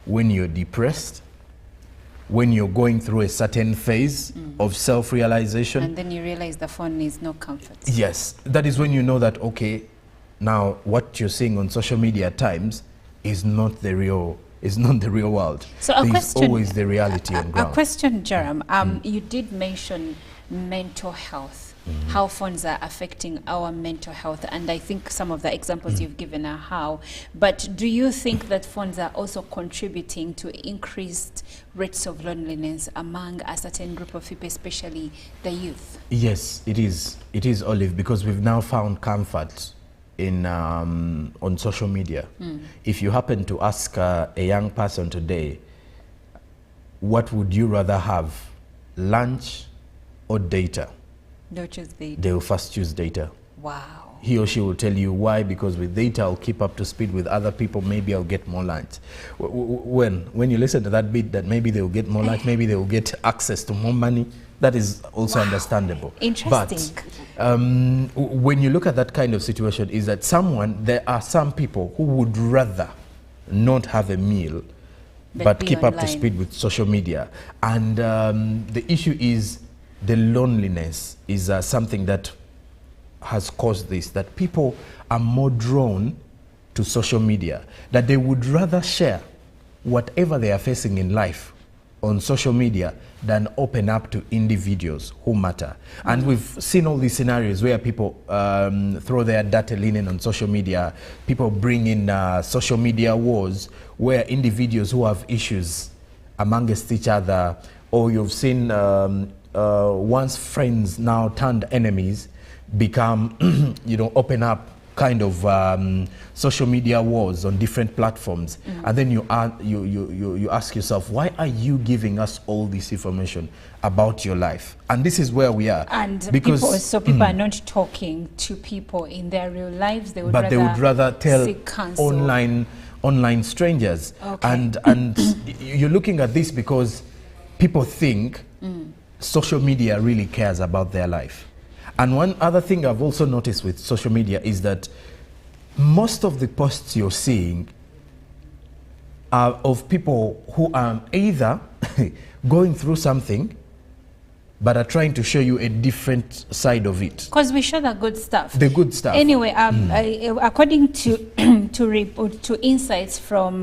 When you're depressed, when you're going through a certain phase of self-realization. And then you realize the phone is no comfort. Yes, that is when you know that, okay, now what you're seeing on social media at times is not the real world. So there's always the reality on ground. A question, Jerome. You did mention mental health. How phones are affecting our mental health, and I think some of the examples you've given are how. But do you think that phones are also contributing to increased rates of loneliness among a certain group of people, especially the youth? Yes, it is. It is, Olive, because we've now found comfort in on social media. If you happen to ask a young person today, what would you rather have, lunch or data? They'll choose data. They will first choose data. Wow. He or she will tell you why, because with data I'll keep up to speed with other people, maybe I'll get more lunch. When you listen to that bit that maybe they will get more lunch, maybe they will get access to more money, that is also understandable. Interesting. But when you look at that kind of situation, is that there are some people who would rather not have a meal but keep up to speed with social media. And the issue is the loneliness is something that has caused this, that people are more drawn to social media, that they would rather share whatever they are facing in life on social media than open up to individuals who matter. And we've seen all these scenarios where people throw their dirty linen on social media, people bring in social media wars where individuals who have issues amongst each other, or you've seen once friends now turned enemies become, open up kind of social media wars on different platforms, and then you ask yourself, why are you giving us all this information about your life? And this is where we are. And because people are not talking to people in their real lives. They would but they would rather tell seek counsel. online strangers. Okay. And you're looking at this because people think social media really cares about their life. And one other thing I've also noticed with social media is that most of the posts you're seeing are of people who are either going through something but are trying to show you a different side of it. Because we show the good stuff. The good stuff. Anyway, according to to insights from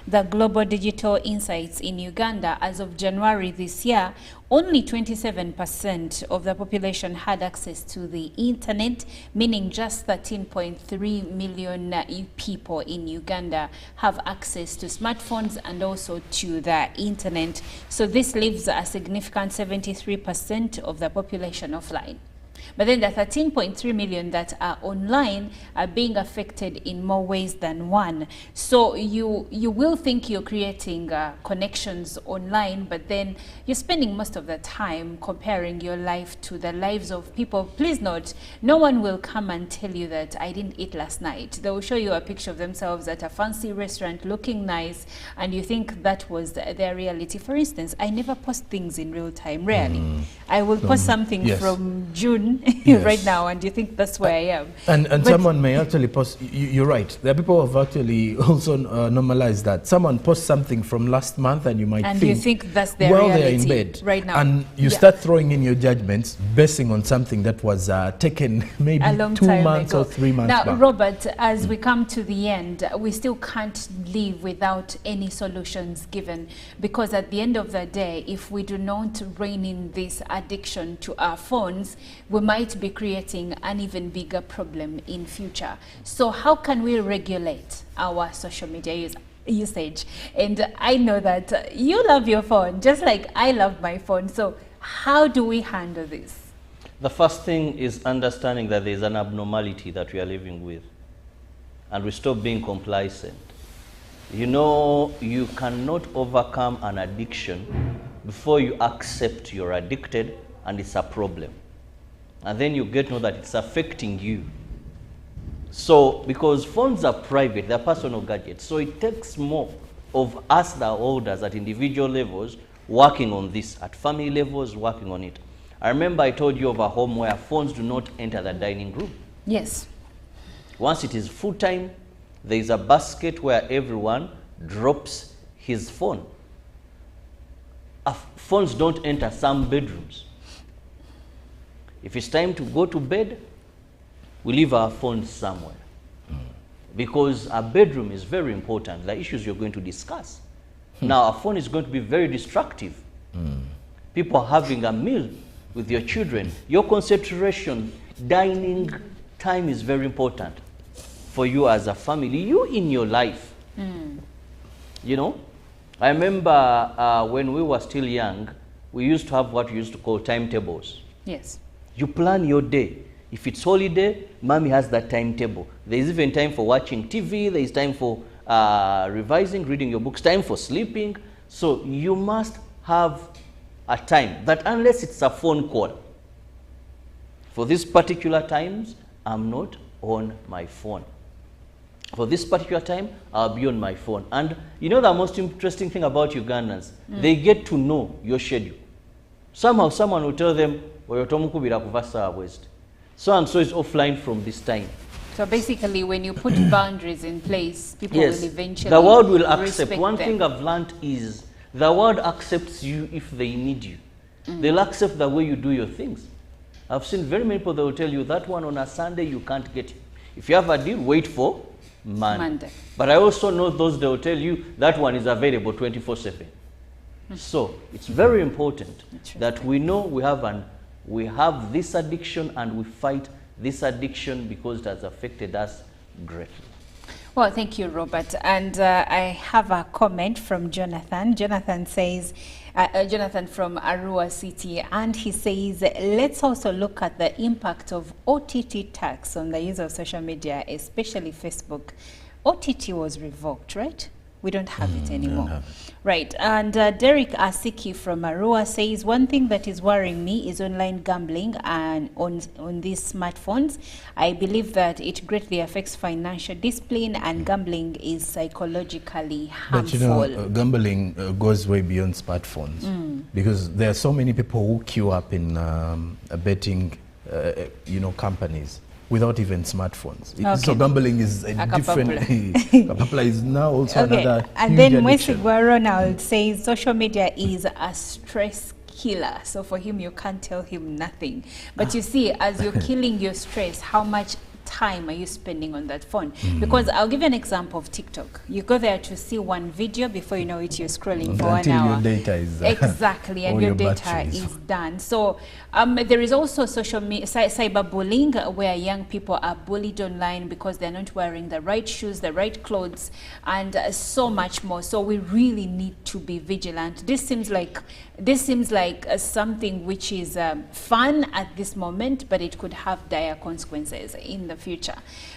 the Global Digital Insights in Uganda, as of January this year, only 27% of the population had access to the internet, meaning just 13.3 million people in Uganda have access to smartphones and also to the internet. So this leaves a significant 73% of the population offline. But then the 13.3 million that are online are being affected in more ways than one. So you will think you're creating connections online, but then you're spending most of the time comparing your life to the lives of people. Please note, no one will come and tell you that I didn't eat last night. They will show you a picture of themselves at a fancy restaurant looking nice, and you think that was their reality. For instance, I never post things in real time, rarely. I will post something from June right now, and you think that's where I am. And someone may actually post, you're right, there are people who have actually also normalized that. Someone posts something from last month and you might think, you think that's their well, reality they're in bed right now. And you start throwing in your judgments basing on something that was taken maybe a long 2 time months ago. or 3 months now, back. Robert, as we come to the end, we still can't live without any solutions given, because at the end of the day, if we do not rein in this addiction to our phones, we might be creating an even bigger problem in future. So how can we regulate our social media usage? And I know that you love your phone just like I love my phone. So how do we handle this? The first thing is understanding that there is an abnormality that we are living with, and we stop being complacent. You know, you cannot overcome an addiction before you accept you're addicted and it's a problem. And then you get to know that it's affecting you. So, because phones are private, they're personal gadgets, so it takes more of us, the elders, at individual levels, working on this, at family levels, working on it. I remember I told you of a home where phones do not enter the dining room. Yes. Once it is full time, there is a basket where everyone drops his phone. Phones don't enter some bedrooms. If it's time to go to bed, we leave our phones somewhere. Because our bedroom is very important, the issues you're going to discuss. Now, our phone is going to be very destructive. People are having a meal with your children. Your concentration, dining time is very important for you as a family, you in your life. You know, I remember when we were still young, we used to have what we used to call timetables. Yes. You plan your day. If it's holiday, mommy has that timetable. There's even time for watching TV, there's time for revising, reading your books, time for sleeping. So you must have a time that, unless it's a phone call, for these particular times, I'm not on my phone. For this particular time, I'll be on my phone. And you know the most interesting thing about Ugandans? They get to know your schedule. Somehow someone will tell them, so and so is offline from this time. So basically, when you put boundaries in place, people Yes, will eventually the world will accept. respect One them. thing I've learned is the world accepts you if they need you. They'll accept the way you do your things. I've seen very many people that will tell you that one on a Sunday you can't get it. If you have a deal, wait for Monday. Monday. But I also know those that will tell you that one is available 24/7. So it's very important that we know we have this addiction and we fight this addiction because it has affected us greatly. Well, thank you, Robert. And I have a comment from Jonathan. Jonathan says, Jonathan from Arua City, and he says, let's also look at the impact of OTT tax on the use of social media, especially Facebook. OTT was revoked, right? We don't have it anymore. Right. And Derek Asiki from Arua says, one thing that is worrying me is online gambling and on these smartphones. I believe that it greatly affects financial discipline, and gambling is psychologically harmful. But you know, gambling goes way beyond smartphones because there are so many people who queue up in betting, companies without even smartphones. Okay. So gambling is a different... Kapapla is now also another and then Mwesigwa Ronald says social media is a stress killer. So for him, you can't tell him nothing. But you see, as you're killing your stress, how much time are you spending on that phone? Because I'll give you an example of TikTok. You go there to see one video, before you know it, you're scrolling for 1 hour. Your data is exactly, and your data is done. So there is also social media cyberbullying, where young people are bullied online because they're not wearing the right shoes, the right clothes, and so much more. So we really need to be vigilant. This seems like something which is fun at this moment, but it could have dire consequences in the future.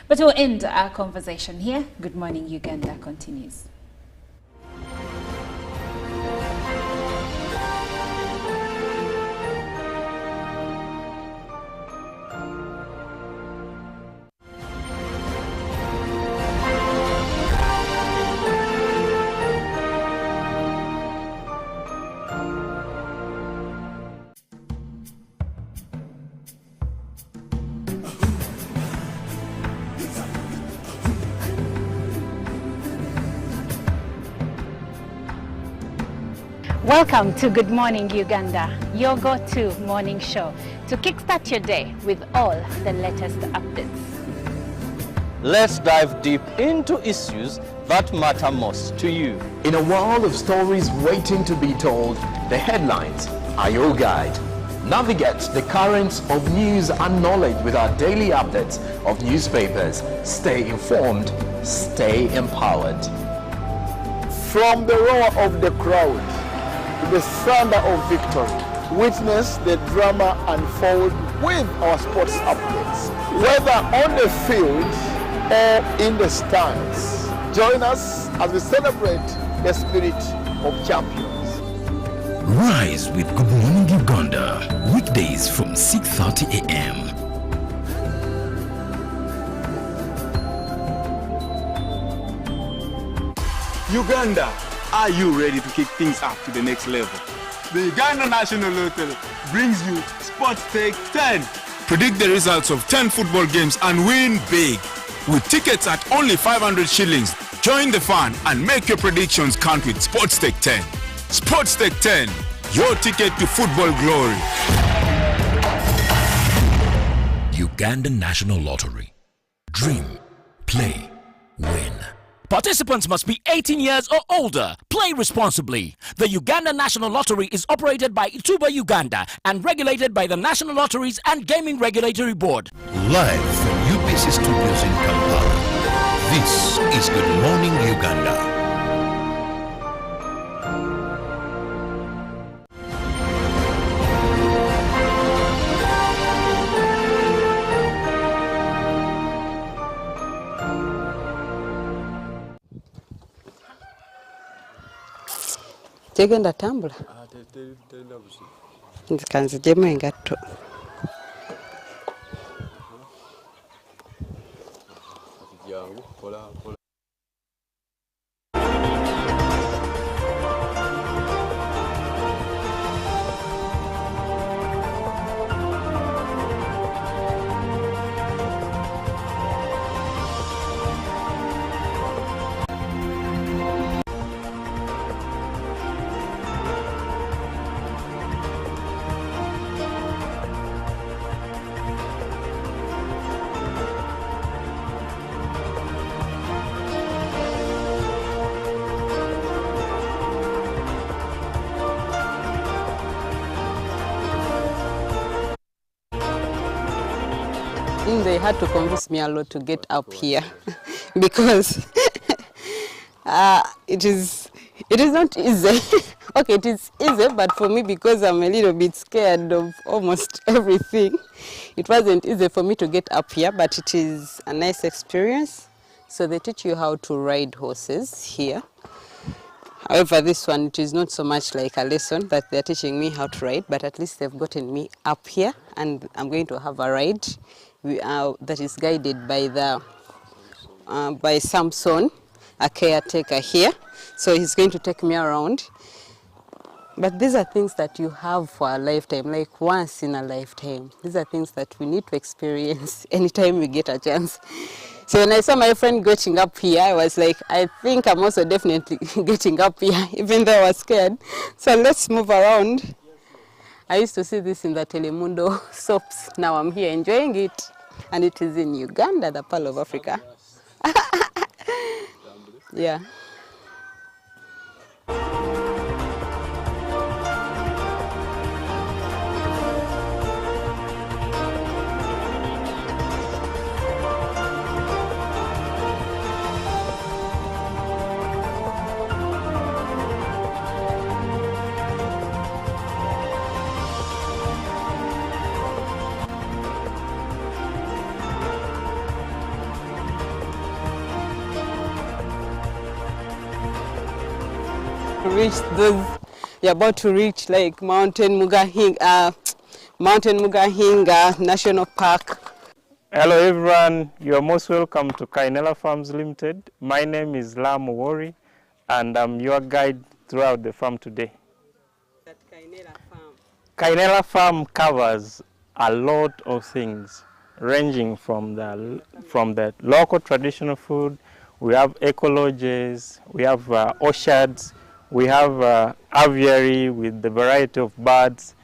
But we'll end our conversation here. Good Morning Uganda continues. Welcome to Good Morning Uganda, your go-to morning show to kickstart your day with all the latest updates. Let's dive deep into issues that matter most to you. In a world of stories waiting to be told, the headlines are your guide. Navigate the currents of news and knowledge with our daily updates of newspapers. Stay informed, stay empowered. From the roar of the crowd to the thunder of victory, witness the drama unfold with our sports updates. Whether on the field or in the stands, join us as we celebrate the spirit of champions. Rise with Good Morning Uganda, weekdays from 6:30 a.m. Uganda, are you ready to kick things up to the next level? The Uganda National Lottery brings you Sports Take 10. Predict the results of 10 football games and win big. With tickets at only 500 shillings, join the fun and make your predictions count with Sports Take 10. Sports Take 10, your ticket to football glory. Uganda National Lottery. Dream, play, win. Participants must be 18 years or older. Play responsibly. The Uganda National Lottery is operated by Ituba Uganda and regulated by the National Lotteries and Gaming Regulatory Board. Live from UBC Studios in Kampala. This is Good Morning Uganda. Tegenda tambula nzikanzijemu engatto. think they had to convince me a lot to get up here because it is not easy. Okay, it is easy, but for me, because I'm a little bit scared of almost everything, it wasn't easy for me to get up here, but it is a nice experience. So they teach you how to ride horses here. However, this one, it is not so much like a lesson that they're teaching me how to ride, but at least they've gotten me up here, and I'm going to have a ride that is guided by by Samson, a caretaker here. So he's going to take me around. But these are things that you have for a lifetime, like once in a lifetime. These are things that we need to experience anytime we get a chance. So when I saw my friend getting up here, I was like, I think I'm also definitely getting up here, even though I was scared. So let's move around. I used to see this in the Telemundo soaps. Now I'm here enjoying it. And it is in Uganda, the Pearl of Africa. Yeah. Reach those, you're about to reach like Mountain Mugahinga National Park. Hello everyone, you are most welcome to Kainela Farms Limited. My name is Lam Wori and I'm your guide throughout the farm today. That Kainela Farm. Kainela Farm covers a lot of things ranging from the local traditional food. We have ecologies, we have orchards, we have aviary with the variety of birds.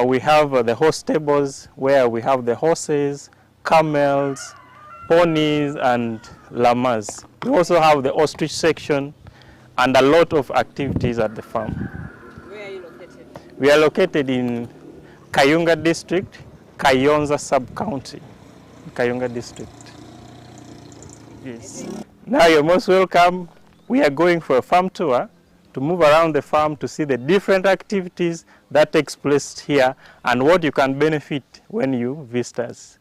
We have the horse stables where we have the horses, camels, ponies and llamas. We also have the ostrich section and a lot of activities at the farm. Where are you located? We are located in Kayunga district, Kayonza sub-county, Kayunga district. Yes. Now you're most welcome. We are going for a farm tour to move around the farm to see the different activities that takes place here and what you can benefit when you visit us.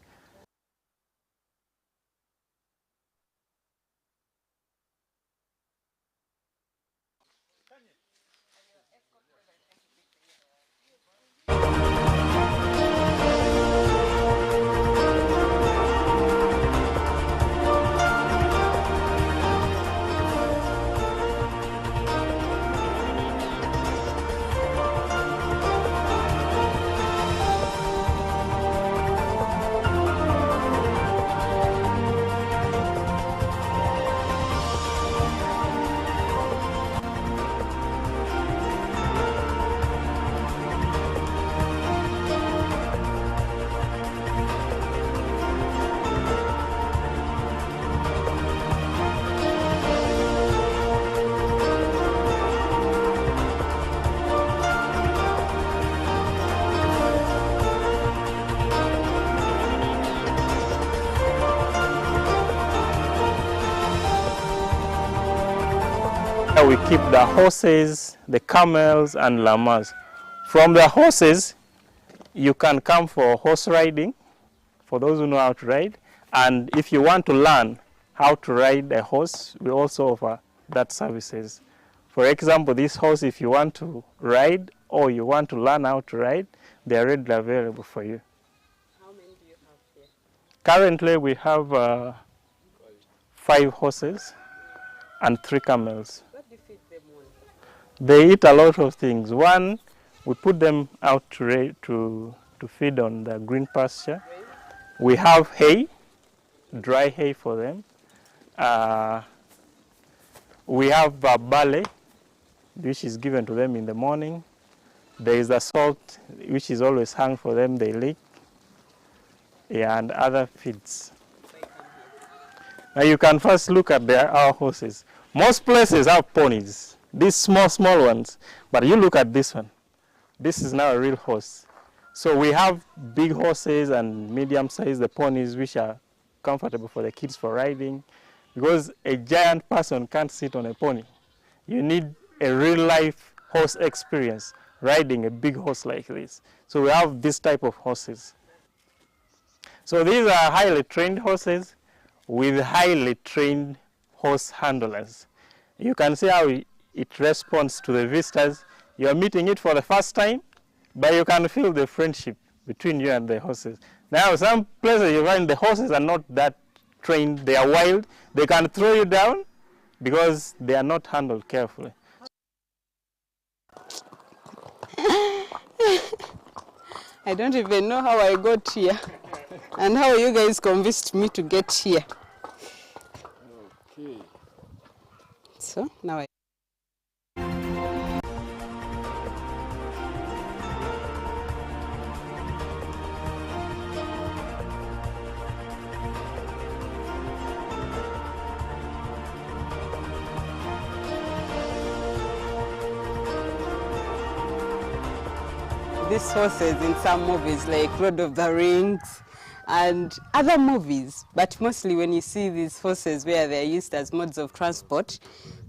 We keep the horses, the camels and llamas. From the horses, you can come for horse riding, for those who know how to ride. And if you want to learn how to ride a horse, we also offer that services. For example, this horse, if you want to ride or you want to learn how to ride, they are readily available for you. How many do you have here? Currently, we have 5 horses and 3 camels. They eat a lot of things. One, we put them out to feed on the green pasture. We have hay, dry hay for them. We have barley, which is given to them in the morning. There is the salt, which is always hung for them, they lick. Yeah, and other feeds. Now you can first look at our horses. Most places have ponies. These small ones, but you look at this one. This is now a real horse. So we have big horses and medium-sized the ponies, which are comfortable for the kids for riding, because a giant person can't sit on a pony. You need a real-life horse experience riding a big horse like this. So we have this type of horses. So these are highly trained horses with highly trained horse handlers. You can see how it responds to the visitors. You are meeting it for the first time, but you can feel the friendship between you and the horses. Now, some places you find the horses are not that trained, they are wild, they can throw you down because they are not handled carefully. I don't even know how I got here and how you guys convinced me to get here. Okay. So now I... These horses in some movies like Lord of the Rings and other movies, but mostly when you see these horses where they're used as modes of transport,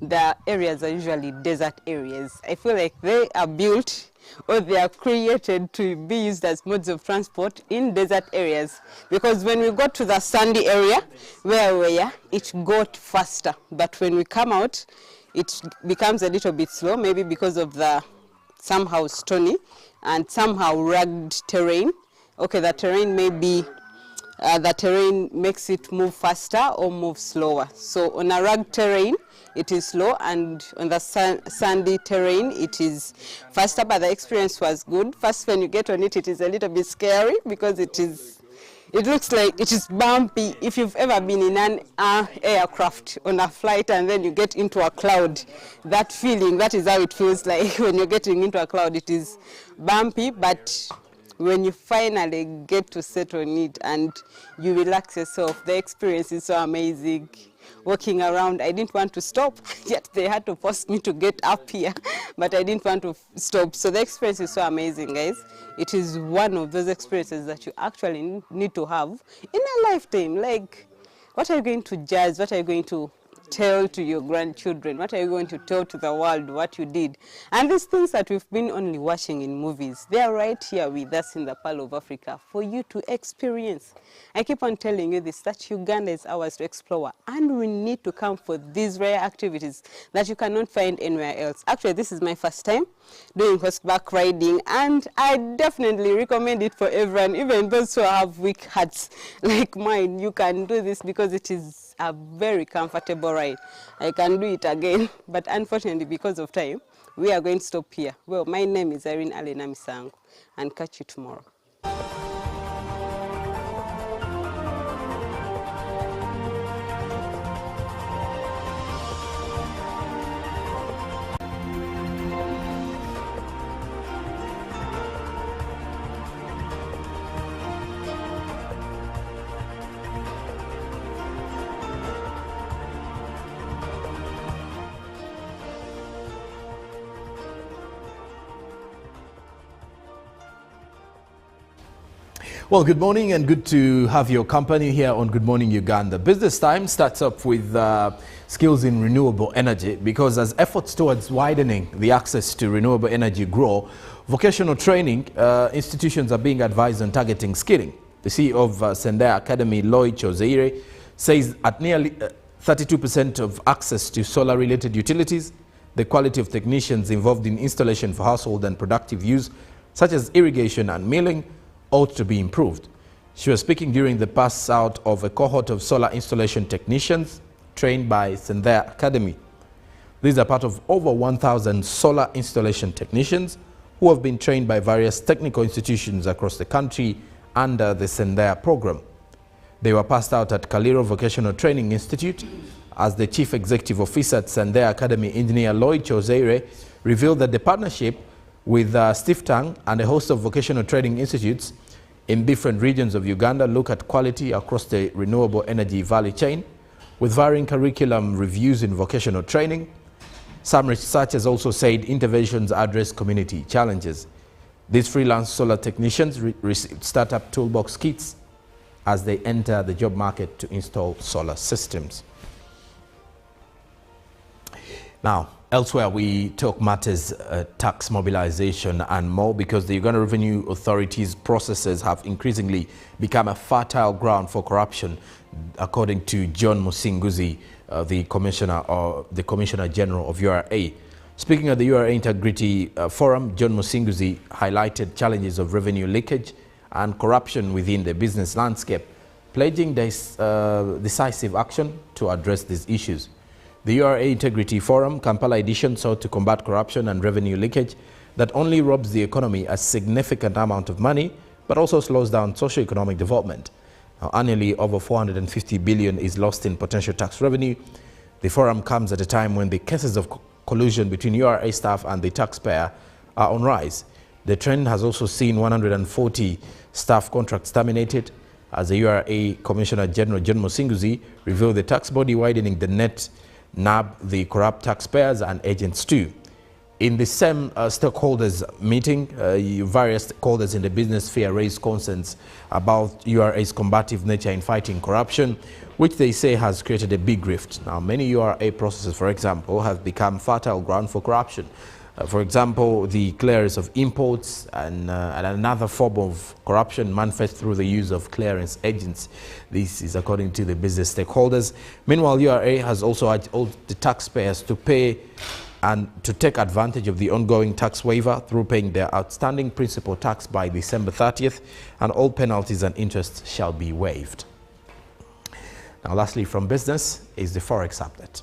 the areas are usually desert areas. I feel like they are built or they are created to be used as modes of transport in desert areas, because when we got to the sandy area where we are, it got faster, but when we come out, it becomes a little bit slow, maybe because of the somehow stony and somehow rugged terrain. Okay, the terrain may be, the terrain makes it move faster or move slower. So on a rugged terrain, it is slow, and on the sandy terrain, it is faster, but the experience was good. First, when you get on it, it is a little bit scary because it looks like it is bumpy. If you've ever been in an aircraft on a flight and then you get into a cloud, that feeling, that is how it feels like when you're getting into a cloud. It is bumpy, but when you finally get to sit on it and you relax yourself, the experience is so amazing. Walking around, I didn't want to stop, yet they had to force me to get up here, but I didn't want to stop. So the experience is so amazing, guys. It is one of those experiences that you actually need to have in a lifetime. Like, what are you going to judge? What are you going to tell to your grandchildren? What are you going to tell to the world what you did? And these things that we've been only watching in movies, they are right here with us in the Pearl of Africa for you to experience. I keep on telling you this, that Uganda is ours to explore, and we need to come for these rare activities that you cannot find anywhere else. Actually, this is my first time doing horseback riding, and I definitely recommend it for everyone, even those who have weak hearts like mine. You can do this because it is a very comfortable ride. I can do it again, but unfortunately because of time, we are going to stop here. Well, my name is Irene Alena Misango, and catch you tomorrow. Well, good morning and good to have your company here on Good Morning Uganda. Business Time starts up with skills in renewable energy, because as efforts towards widening the access to renewable energy grow, vocational training institutions are being advised on targeting skilling. The CEO of Sendai Academy, Lloyd Chozeire, says at nearly 32% of access to solar-related utilities, the quality of technicians involved in installation for household and productive use, such as irrigation and milling, ought to be improved. She was speaking during the pass out of a cohort of solar installation technicians trained by Sendai Academy. These are part of over 1,000 solar installation technicians who have been trained by various technical institutions across the country under the Sendai program. They were passed out at Kaliro Vocational Training Institute as the Chief Executive Officer at Sendai Academy, Engineer Lloyd Chozeire, revealed that the partnership with Stiftang and a host of vocational training institutes in different regions of Uganda look at quality across the renewable energy value chain, with varying curriculum reviews in vocational training. Some researchers also said interventions address community challenges. These freelance solar technicians received startup toolbox kits as they enter the job market to install solar systems. Now, elsewhere, we talk matters tax mobilization and more, because the Uganda Revenue Authority's processes have increasingly become a fertile ground for corruption, according to John Musinguzi, the Commissioner General of URA. Speaking at the URA Integrity Forum, John Musinguzi highlighted challenges of revenue leakage and corruption within the business landscape, pledging decisive action to address these issues. The URA Integrity Forum, Kampala edition, sought to combat corruption and revenue leakage that only robs the economy a significant amount of money, but also slows down socio-economic development. Now, annually, over 450 billion is lost in potential tax revenue. The forum comes at a time when the cases of collusion between URA staff and the taxpayer are on rise. The trend has also seen 140 staff contracts terminated, as the URA Commissioner General John Musinguzi revealed the tax body widening the net nab the corrupt taxpayers and agents too. In the same stakeholders meeting, various stakeholders in the business sphere raised concerns about URA's combative nature in fighting corruption, which they say has created a big rift. Now, many URA processes, for example, have become fertile ground for corruption. For example, the clearance of imports and another form of corruption manifests through the use of clearance agents. This is according to the business stakeholders. Meanwhile, URA has also urged all the taxpayers to pay and to take advantage of the ongoing tax waiver through paying their outstanding principal tax by December 30th, and all penalties and interests shall be waived. Now, lastly, from business is the Forex update.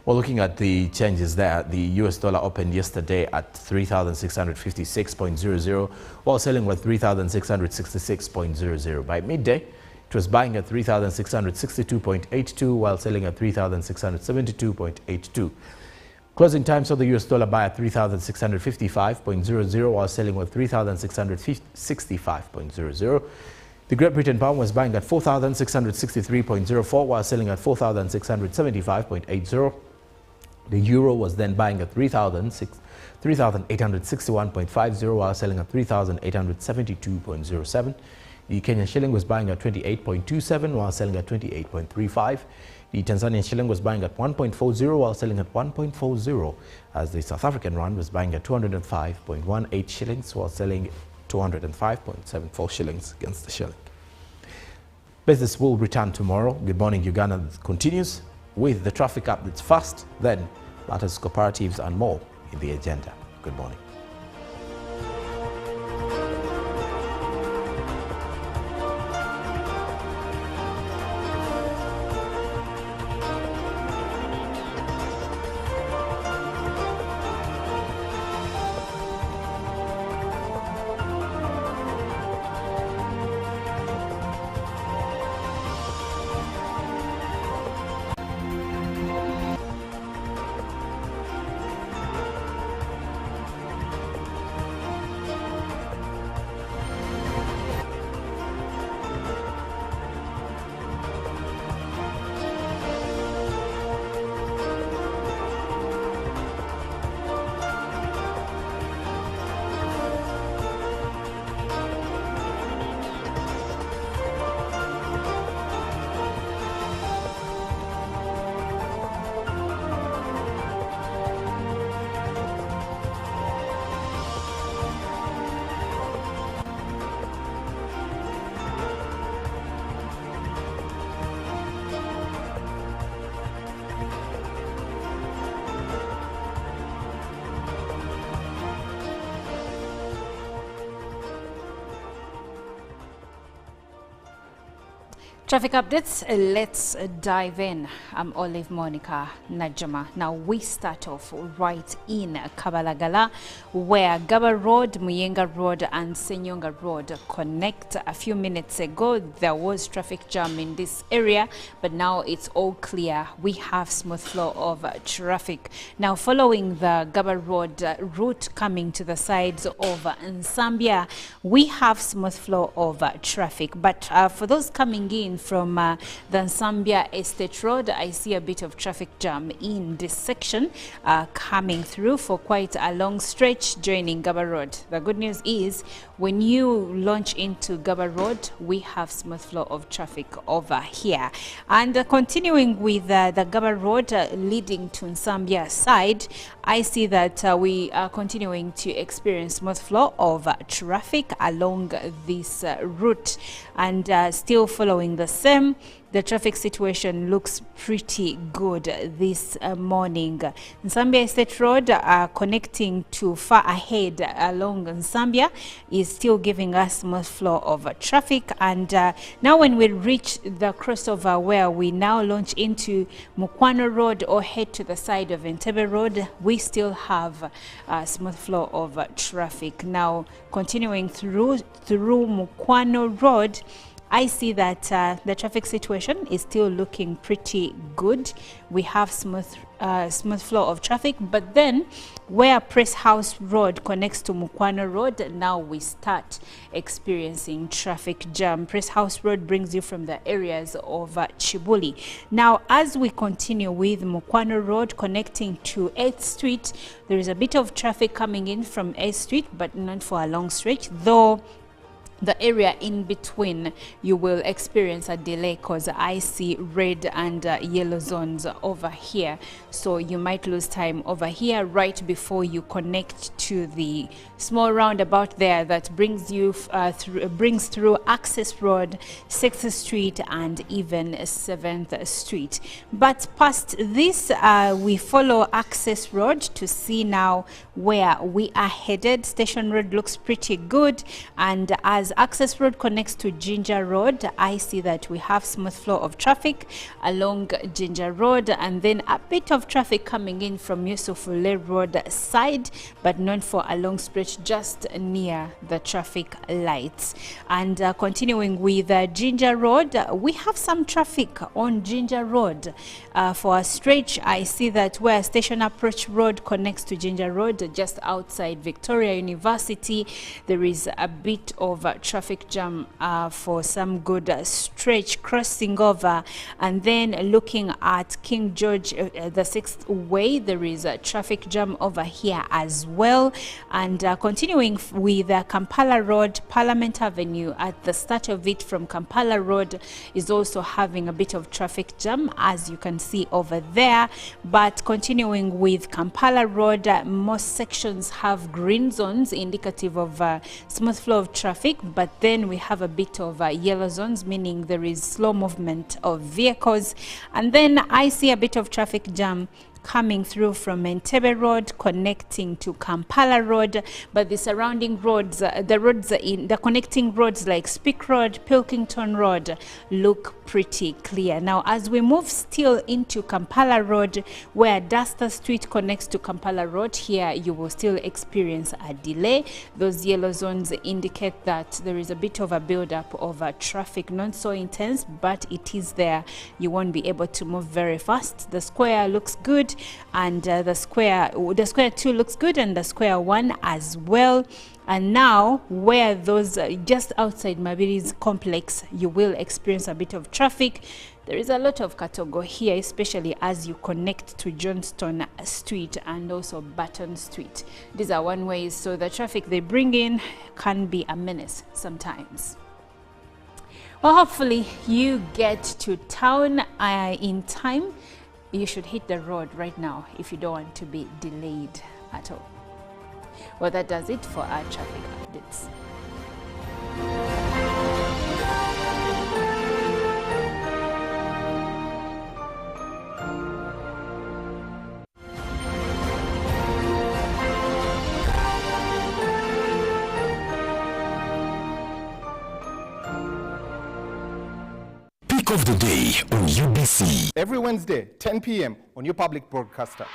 Well, looking at the changes there, the US dollar opened yesterday at 3,656.00, while selling at 3,666.00. By midday, it was buying at 3,662.82, while selling at 3,672.82. Closing time saw the US dollar buy at 3,655.00, while selling at 3,665.00. The Great Britain pound was buying at 4,663.04, while selling at 4,675.80. The euro was then buying at 3,861.50, while selling at 3,872.07. The Kenyan shilling was buying at 28.27, while selling at 28.35. The Tanzanian shilling was buying at 1.40, while selling at 1.40, as the South African rand was buying at 205.18 shillings, while selling 205.74 shillings against the shilling. Business will return tomorrow. Good Morning Uganda continues with the traffic updates first, then matters, cooperatives and more in the agenda. Good morning. Traffic updates, let's dive in. I'm Olive Monica Najama. Now we start off right in Kabalagala, where Gaba Road, Muyenga Road and Senyonga Road connect. A few minutes ago there was traffic jam in this area, but now it's all clear. We have smooth flow of traffic. Now following the Gaba Road route coming to the sides of Nsambia, we have smooth flow of traffic, but for those coming in from the Nsambya Estate Road. I see a bit of traffic jam in this section coming through for quite a long stretch joining Gaba Road. The good news is when you launch into Gaba Road, we have smooth flow of traffic over here. And continuing with the Gaba Road leading to Nsambya side, I see that we are continuing to experience smooth flow of traffic along this route, and still following the same. The traffic situation looks pretty good this morning. Nsambya Estate Road connecting to far ahead along Nsambya is still giving us smooth flow of traffic. And now when we reach the crossover where we now launch into Mukwano Road or head to the side of Entebbe Road, we still have smooth flow of traffic. Now continuing through Mukwano Road, I see that the traffic situation is still looking pretty good. We have smooth flow of traffic, but then where Press House Road connects to Mukwano Road, now we start experiencing traffic jam. Press House Road brings you from the areas of Chibuli. Now, as we continue with Mukwano Road connecting to 8th Street, there is a bit of traffic coming in from 8th Street, but not for a long stretch, though the area in between you will experience a delay because I see red and yellow zones over here, so you might lose time over here right before you connect to the small roundabout there that brings you through Access Road, 6th Street and even 7th Street. But past this we follow Access Road to see now where we are headed. Station Road looks pretty good, and as Access Road connects to Ginger Road, I see that we have smooth flow of traffic along Ginger Road, and then a bit of traffic coming in from Yusufule Road side, but not for a long stretch, just near the traffic lights. And continuing with Ginger Road, we have some traffic on Ginger Road. For a stretch, I see that where Station Approach Road connects to Ginger Road, just outside Victoria University, there is a bit of traffic jam for some good stretch crossing over. And then looking at King George the 6th Way, there is a traffic jam over here as well. And continuing with Kampala Road, Parliament Avenue, at the start of it from Kampala Road is also having a bit of traffic jam, as you can see over there. But continuing with Kampala Road, most sections have green zones indicative of smooth flow of traffic, but then we have a bit of yellow zones, meaning there is slow movement of vehicles. And then I see a bit of traffic jam coming through from Entebbe Road connecting to Kampala Road, but the surrounding roads, the connecting roads like Speak Road, Pilkington Road look pretty clear. Now as we move still into Kampala Road, where Duster Street connects to Kampala Road, here you will still experience a delay. Those yellow zones indicate that there is a bit of a build-up of traffic, not so intense, but it is there. You won't be able to move very fast. The square looks good, and the square 2 looks good, and the square 1 as well. And now where those just outside Mabiri's complex, you will experience a bit of traffic. There is a lot of Katogo here, especially as you connect to Johnston Street and also Button Street. These are one ways, so the traffic they bring in can be a menace sometimes. Well, hopefully you get to town in time. You should hit the road right now if you don't want to be delayed at all. Well, that does it for our traffic updates. Pick of the day on UBC. Every Wednesday, 10 p.m. on your public broadcaster.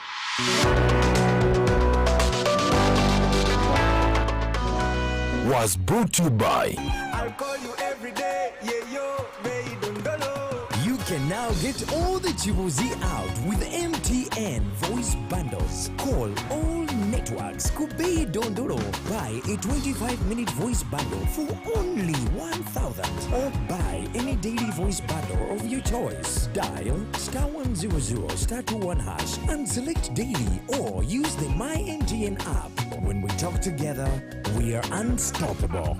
Was brought to you by I'll call you every day, yeah, yo, baby, don't go. You can now get all the Chibuzi out with MTN voice bundles. Call all networks could be Dondoro. Buy a 25-minute voice bundle for only 1,000 or buy any daily voice bundle of your choice. Dial *100 *21 hash and select daily or use the My MTN app. When we talk together, we are unstoppable.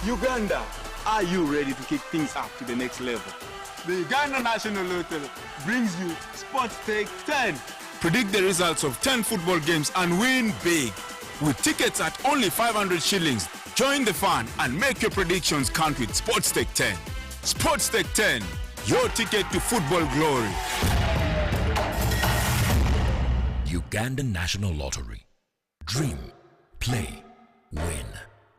Uganda, are you ready to kick things up to the next level? The Uganda National Lottery brings you Sports Take 10. Predict the results of 10 football games and win big. With tickets at only 500 shillings, join the fun and make your predictions count with Sports Take 10. Sports Take 10, your ticket to football glory. Uganda National Lottery. Dream, play, win.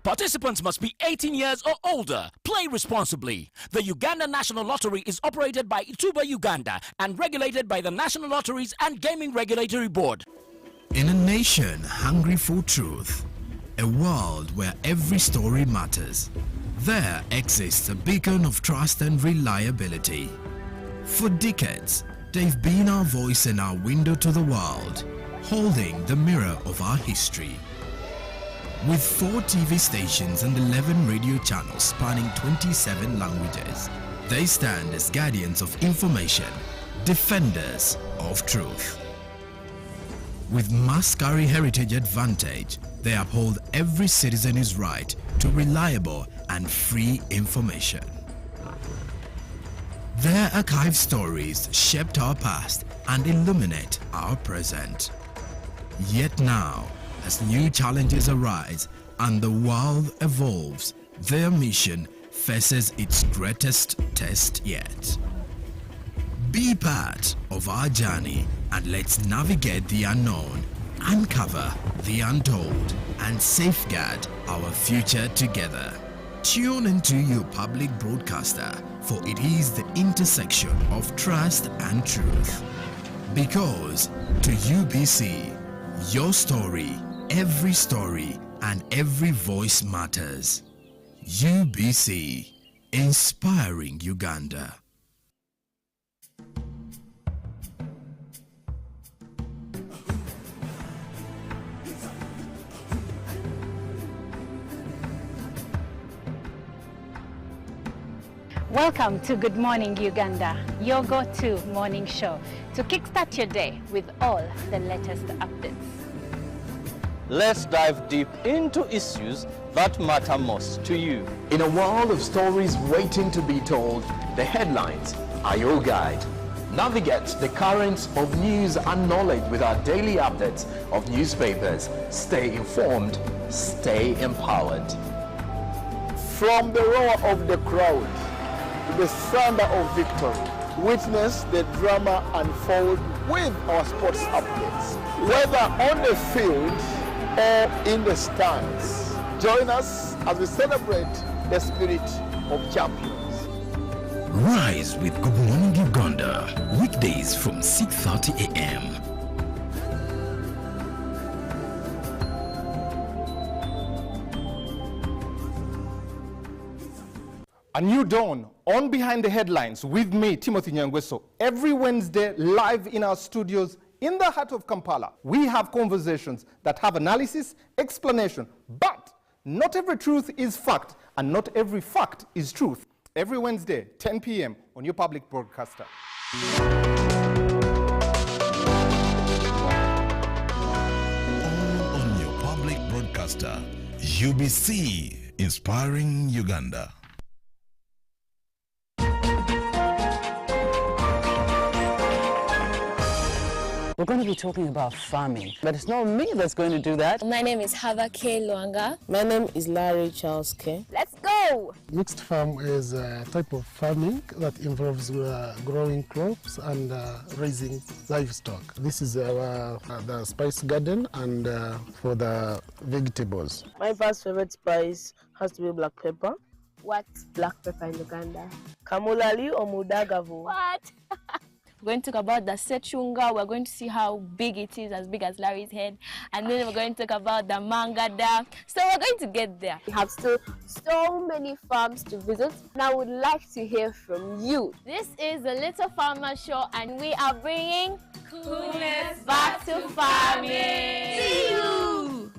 Participants must be 18 years or older. Play responsibly. The Uganda National Lottery is operated by Ituba Uganda and regulated by the National Lotteries and Gaming Regulatory Board. In a nation hungry for truth, a world where every story matters, there exists a beacon of trust and reliability. For decades, they've been our voice and our window to the world, holding the mirror of our history. With 4 TV stations and 11 radio channels spanning 27 languages, they stand as guardians of information, defenders of truth. With Mascari Heritage Advantage, they uphold every citizen's right to reliable and free information. Their archive stories shaped our past and illuminate our present. Yet now, as new challenges arise and the world evolves, their mission faces its greatest test yet. Be part of our journey and let's navigate the unknown, uncover the untold, and safeguard our future together. Tune into your public broadcaster, for it is the intersection of trust and truth. Because to UBC, your story, every story, and every voice matters. UBC, inspiring Uganda. Welcome to Good Morning Uganda, your go-to morning show to kickstart your day with all the latest updates. Let's dive deep into issues that matter most to you. In a world of stories waiting to be told, the headlines are your guide. Navigate the currents of news and knowledge with our daily updates of newspapers. Stay informed, stay empowered. From the roar of the crowd to the thunder of victory, witness the drama unfold with our sports updates. Whether on the field or in the stands, join us as we celebrate the spirit of champions. Rise with Good Morning Uganda, weekdays from 6:30 a.m. A new dawn on Behind the Headlines with me, Timothy Nyangweso. Every Wednesday, live in our studios in the heart of Kampala, we have conversations that have analysis, explanation, but not every truth is fact, and not every fact is truth. Every Wednesday, 10 p.m. on your public broadcaster. All on your public broadcaster, UBC, inspiring Uganda. We're going to be talking about farming, but it's not me that's going to do that. My name is Hava K. Luanga. My name is Larry Charles K. Let's go! Mixed farm is a type of farming that involves growing crops and raising livestock. This is the spice garden and for the vegetables. My first favorite spice has to be black pepper. What's black pepper in Uganda? Kamulali or mudagavu. What? We're going to talk about the Sechunga. We're going to see how big it is, as big as Larry's head. And then we're going to talk about the Mangada. So we're going to get there. We have still so many farms to visit, and I would like to hear from you. This is the Little Farmer Show, and we are bringing coolness back to farming. See you!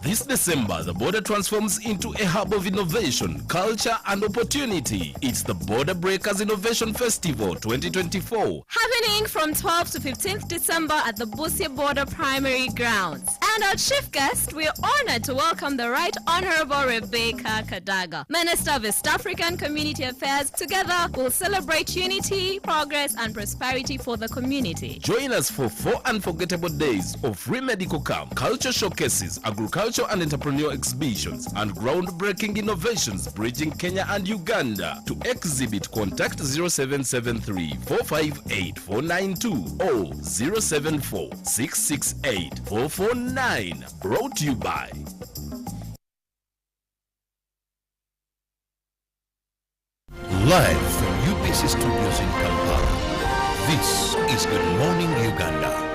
This December, the border transforms into a hub of innovation, culture, and opportunity. It's the Border Breakers Innovation Festival 2024. Happening from 12th to 15th December at the Busia Border Primary Grounds. And our chief guest, we're honored to welcome the Right Honorable Rebecca Kadaga, Minister of East African Community Affairs. Together, we'll celebrate unity, progress, and prosperity for the community. Join us for 4 unforgettable days of free medical camp, culture showcases, agriculture and entrepreneurial exhibitions, and groundbreaking innovations bridging Kenya and Uganda. To exhibit, contact 0773 458 492 or 074 668 449. Brought to you by Live from UBC Studios in Kampala, this is Good Morning Uganda.